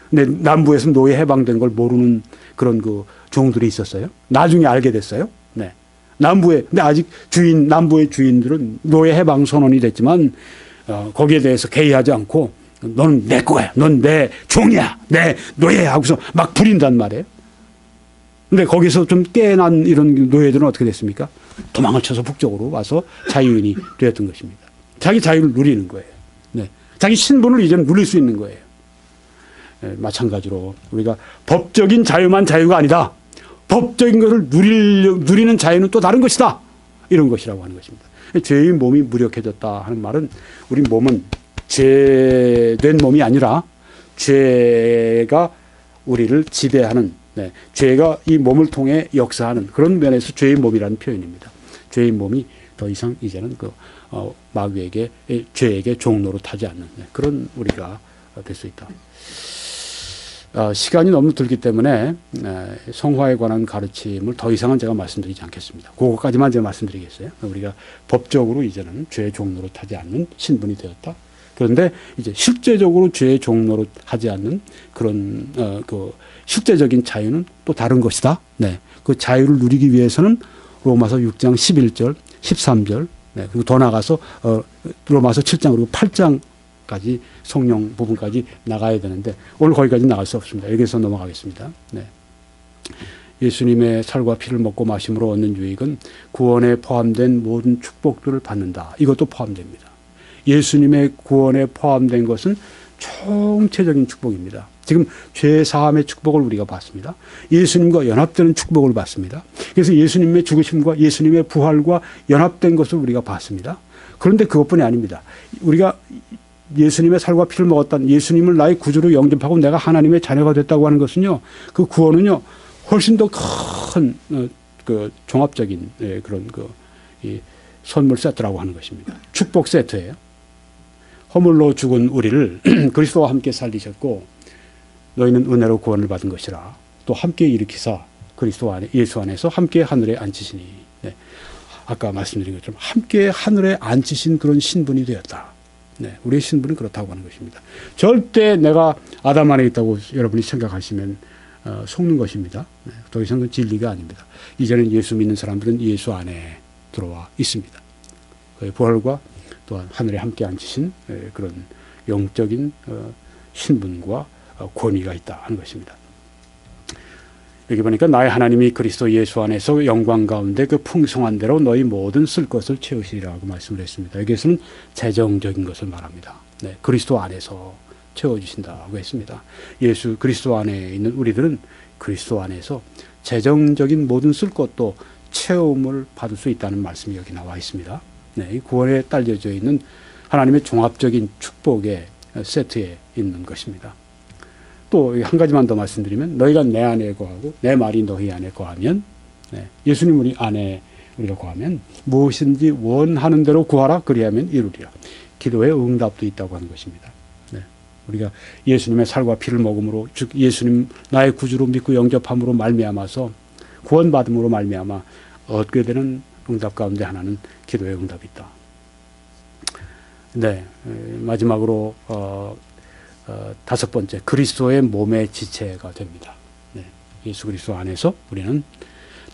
근데 남부에서 노예 해방된 걸 모르는 그런 그 종들이 있었어요. 나중에 알게 됐어요. 네. 남부에, 근데 아직 남부의 주인들은 노예 해방 선언이 됐지만, 거기에 대해서 개의하지 않고, 너는 내 거야. 넌 내 종이야. 내 노예야. 하고서 막 부린단 말이에요. 근데 거기서 좀 깨난 이런 노예들은 어떻게 됐습니까? 도망을 쳐서 북쪽으로 와서 자유인이 되었던 것입니다. 자기 자유를 누리는 거예요. 네. 자기 신분을 이제는 누릴 수 있는 거예요. 네, 마찬가지로 우리가 법적인 자유만 자유가 아니다. 법적인 것을 누리는 자유는 또 다른 것이다. 이런 것이라고 하는 것입니다. 죄의 몸이 무력해졌다 하는 말은 우리 몸은 죄된 몸이 아니라 죄가 우리를 지배하는, 네, 죄가 이 몸을 통해 역사하는 그런 면에서 죄의 몸이라는 표현입니다. 죄의 몸이 더 이상 이제는 마귀에게, 죄에게 종노릇하지 않는, 네, 그런 우리가 될 수 있다. 시간이 너무 들기 때문에 성화에 관한 가르침을 더 이상은 제가 말씀드리지 않겠습니다. 그거까지만 제가 말씀드리겠어요. 우리가 법적으로 이제는 죄의 종노릇하지 않는 신분이 되었다. 그런데 이제 실제적으로 죄의 종노릇하지 않는 그런 그 실제적인 자유는 또 다른 것이다. 네, 그 자유를 누리기 위해서는 로마서 6장 11절, 13절, 네, 그리고 더 나가서 로마서 7장 그리고 8장까지 성령 부분까지 나가야 되는데 오늘 거기까지 나갈 수 없습니다. 여기서 넘어가겠습니다. 네. 예수님의 살과 피를 먹고 마심으로 얻는 유익은 구원에 포함된 모든 축복들을 받는다. 이것도 포함됩니다. 예수님의 구원에 포함된 것은 총체적인 축복입니다. 지금 죄 사함의 축복을 우리가 받습니다. 예수님과 연합되는 축복을 받습니다. 그래서 예수님의 죽으심과 예수님의 부활과 연합된 것을 우리가 받습니다. 그런데 그것뿐이 아닙니다. 우리가 예수님의 살과 피를 먹었다는, 예수님을 나의 구주로 영접하고 내가 하나님의 자녀가 됐다고 하는 것은요, 그 구원은요 훨씬 더 큰 그 종합적인 그런 이 선물 세트라고 하는 것입니다. 축복 세트예요. 허물로 죽은 우리를 그리스도와 함께 살리셨고 너희는 은혜로 구원을 받은 것이라 또 함께 일으키사 그리스도 안에, 예수 안에서 함께 하늘에 앉히시니, 네, 아까 말씀드린 것처럼 함께 하늘에 앉히신 그런 신분이 되었다. 네, 우리의 신분은 그렇다고 하는 것입니다. 절대 내가 아담 안에 있다고 여러분이 생각하시면 속는 것입니다. 네, 더 이상 그 진리가 아닙니다. 이제는 예수 믿는 사람들은 예수 안에 들어와 있습니다. 그의 부활과 또한 하늘에 함께 앉히신 그런 영적인 신분과 권위가 있다 하는 것입니다. 여기 보니까 나의 하나님이 그리스도 예수 안에서 영광 가운데 그 풍성한 대로 너희 모든 쓸 것을 채우시리라고 말씀을 했습니다. 여기에서는 재정적인 것을 말합니다. 네, 그리스도 안에서 채워주신다고 했습니다. 예수 그리스도 안에 있는 우리들은 그리스도 안에서 재정적인 모든 쓸 것도 채움을 받을 수 있다는 말씀이 여기 나와 있습니다. 네, 이 구원에 딸려져 있는 하나님의 종합적인 축복의 세트에 있는 것입니다. 또 한 가지만 더 말씀드리면 너희가 내 안에 거하고 내 말이 너희 안에 거하면, 네, 예수님 우리 안에 우리가 거하면 무엇인지 원하는 대로 구하라 그리하면 이루리라. 기도의 응답도 있다고 하는 것입니다. 네, 우리가 예수님의 살과 피를 먹음으로, 즉 예수님 나의 구주로 믿고 영접함으로 말미암아서 구원받음으로 말미암아 얻게 되는 응답 가운데 하나는 기도의 응답이 있다. 네, 마지막으로 다섯 번째, 그리스도의 몸의 지체가 됩니다. 네, 예수 그리스도 안에서 우리는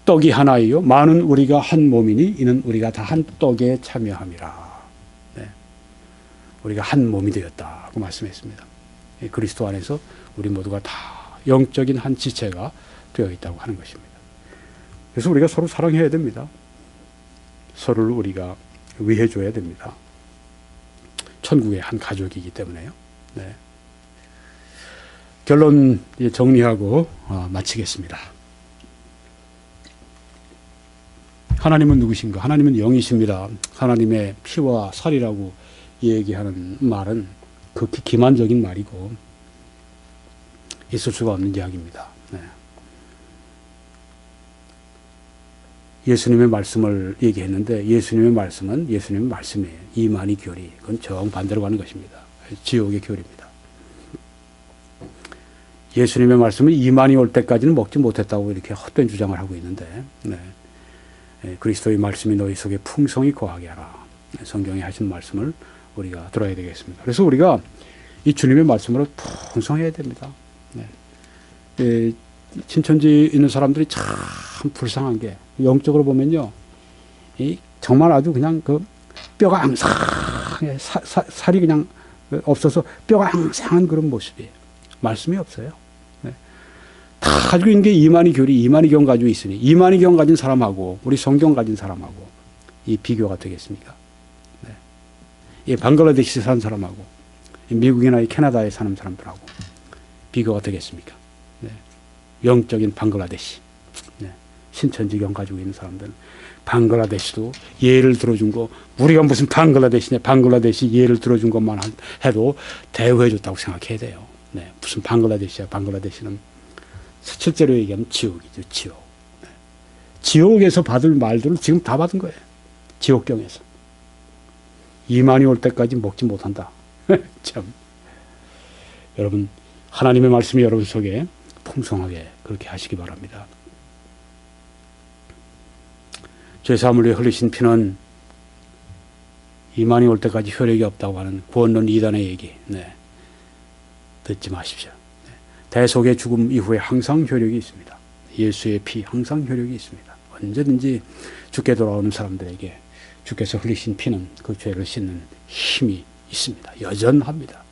떡이 하나이요 많은 우리가 한 몸이니 이는 우리가 다 한 떡에 참여함이라. 네, 우리가 한 몸이 되었다고 말씀했습니다. 그리스도 안에서 우리 모두가 다 영적인 한 지체가 되어 있다고 하는 것입니다. 그래서 우리가 서로 사랑해야 됩니다. 서로를 우리가 위해줘야 됩니다. 천국의 한 가족이기 때문에요. 네. 결론 정리하고 마치겠습니다. 하나님은 누구신가? 하나님은 영이십니다. 하나님의 피와 살이라고 얘기하는 말은 극히 기만적인 말이고 있을 수가 없는 이야기입니다. 네. 예수님의 말씀을 얘기했는데 예수님의 말씀은 예수님의 말씀이에요. 이만희 교리, 그건 정반대로 가는 것입니다. 지옥의 교리입니다. 예수님의 말씀은 이만이 올 때까지는 먹지 못했다고 이렇게 헛된 주장을 하고 있는데, 네, 그리스도의 말씀이 너희 속에 풍성히 거하게 하라. 성경에 하신 말씀을 우리가 들어야 되겠습니다. 그래서 우리가 이 주님의 말씀으로 풍성해야 됩니다. 신천지 있는 사람들이 참 불쌍한 게 영적으로 보면요, 정말 아주 그냥 그 뼈가 앙상해, 살이 그냥 없어서 뼈가 앙상한 그런 모습이에요. 말씀이 없어요. 다 가지고 있는 게 이만희경 가지고 있으니 이만희경 가진 사람하고 우리 성경 가진 사람하고 이 비교가 되겠습니까? 이 방글라데시 사는 사람하고 미국이나 캐나다에 사는 사람들하고 비교가 되겠습니까? 영적인 방글라데시, 신천지경 가지고 있는 사람들은 방글라데시도 예를 들어준 거, 우리가 무슨 방글라데시냐, 방글라데시 예를 들어준 것만 해도 대우해 줬다고 생각해야 돼요. 무슨 방글라데시야. 방글라데시는 실제로 얘기하면 지옥이죠. 지옥. 지옥에서 받을 말들을 지금 다 받은 거예요. 지옥경에서. 이만이 올 때까지 먹지 못한다. 참. 여러분, 하나님의 말씀이 여러분 속에 풍성하게 그렇게 하시기 바랍니다. 죄사함을 위해 흘리신 피는 이만이 올 때까지 효력이 없다고 하는 구원론 이단의 얘기, 듣지 마십시오. 대속의 죽음 이후에 항상 효력이 있습니다. 예수의 피 항상 효력이 있습니다. 언제든지 죽게 돌아오는 사람들에게 주께서 흘리신 피는 그 죄를 씻는 힘이 있습니다. 여전합니다.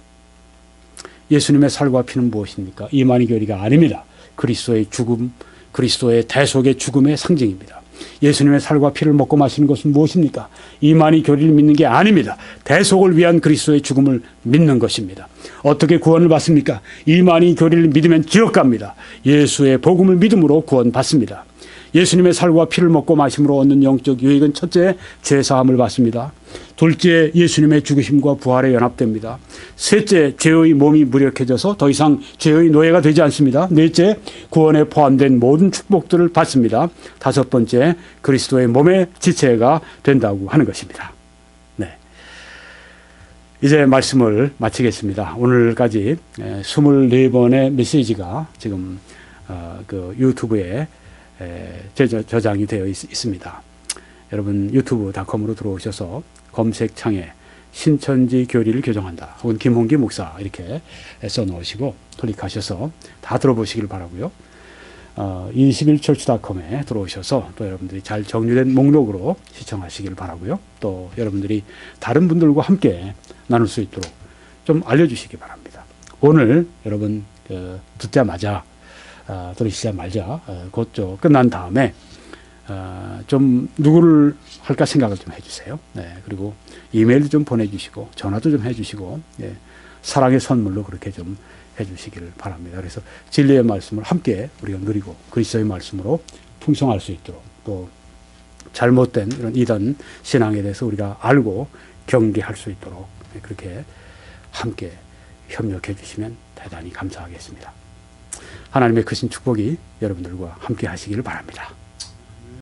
예수님의 살과 피는 무엇입니까? 이만희 교리가 아닙니다. 그리스도의 죽음, 그리스도의 대속의 죽음의 상징입니다. 예수님의 살과 피를 먹고 마시는 것은 무엇입니까? 이만희 교리를 믿는 게 아닙니다. 대속을 위한 그리스도의 죽음을 믿는 것입니다. 어떻게 구원을 받습니까? 이만희 교리를 믿으면 지옥 갑니다. 예수의 복음을 믿음으로 구원받습니다. 예수님의 살과 피를 먹고 마심으로 얻는 영적 유익은 첫째, 죄사함을 받습니다. 둘째, 예수님의 죽으심과 부활에 연합됩니다. 셋째, 죄의 몸이 무력해져서 더 이상 죄의 노예가 되지 않습니다. 넷째, 구원에 포함된 모든 축복들을 받습니다. 다섯 번째, 그리스도의 몸의 지체가 된다고 하는 것입니다. 이제 말씀을 마치겠습니다. 오늘까지 24번의 메시지가 지금 그 유튜브에 저장이 되어 있습니다. 여러분 유튜브.com으로 들어오셔서 검색창에 신천지 교리를 교정한다 혹은 김홍기 목사 이렇게 써놓으시고 클릭하셔서 다 들어보시길 바라고요. 21church.com에 들어오셔서 또 여러분들이 잘 정리된 목록으로 시청하시길 바라고요. 또 여러분들이 다른 분들과 함께 나눌 수 있도록 좀 알려주시기 바랍니다. 오늘 여러분 듣자마자 들으시자마자 곧 끝난 다음에 좀 누구를 할까 생각을 좀 해주세요. 그리고 이메일도 좀 보내주시고 전화도 좀 해주시고 사랑의 선물로 그렇게 좀 해주시기를 바랍니다. 그래서 진리의 말씀을 함께 우리가 누리고 그리스도의 말씀으로 풍성할 수 있도록 또 잘못된 이런 이단 신앙에 대해서 우리가 알고 경계할 수 있도록 그렇게 함께 협력해 주시면 대단히 감사하겠습니다. 하나님의 크신 축복이 여러분들과 함께 하시기를 바랍니다.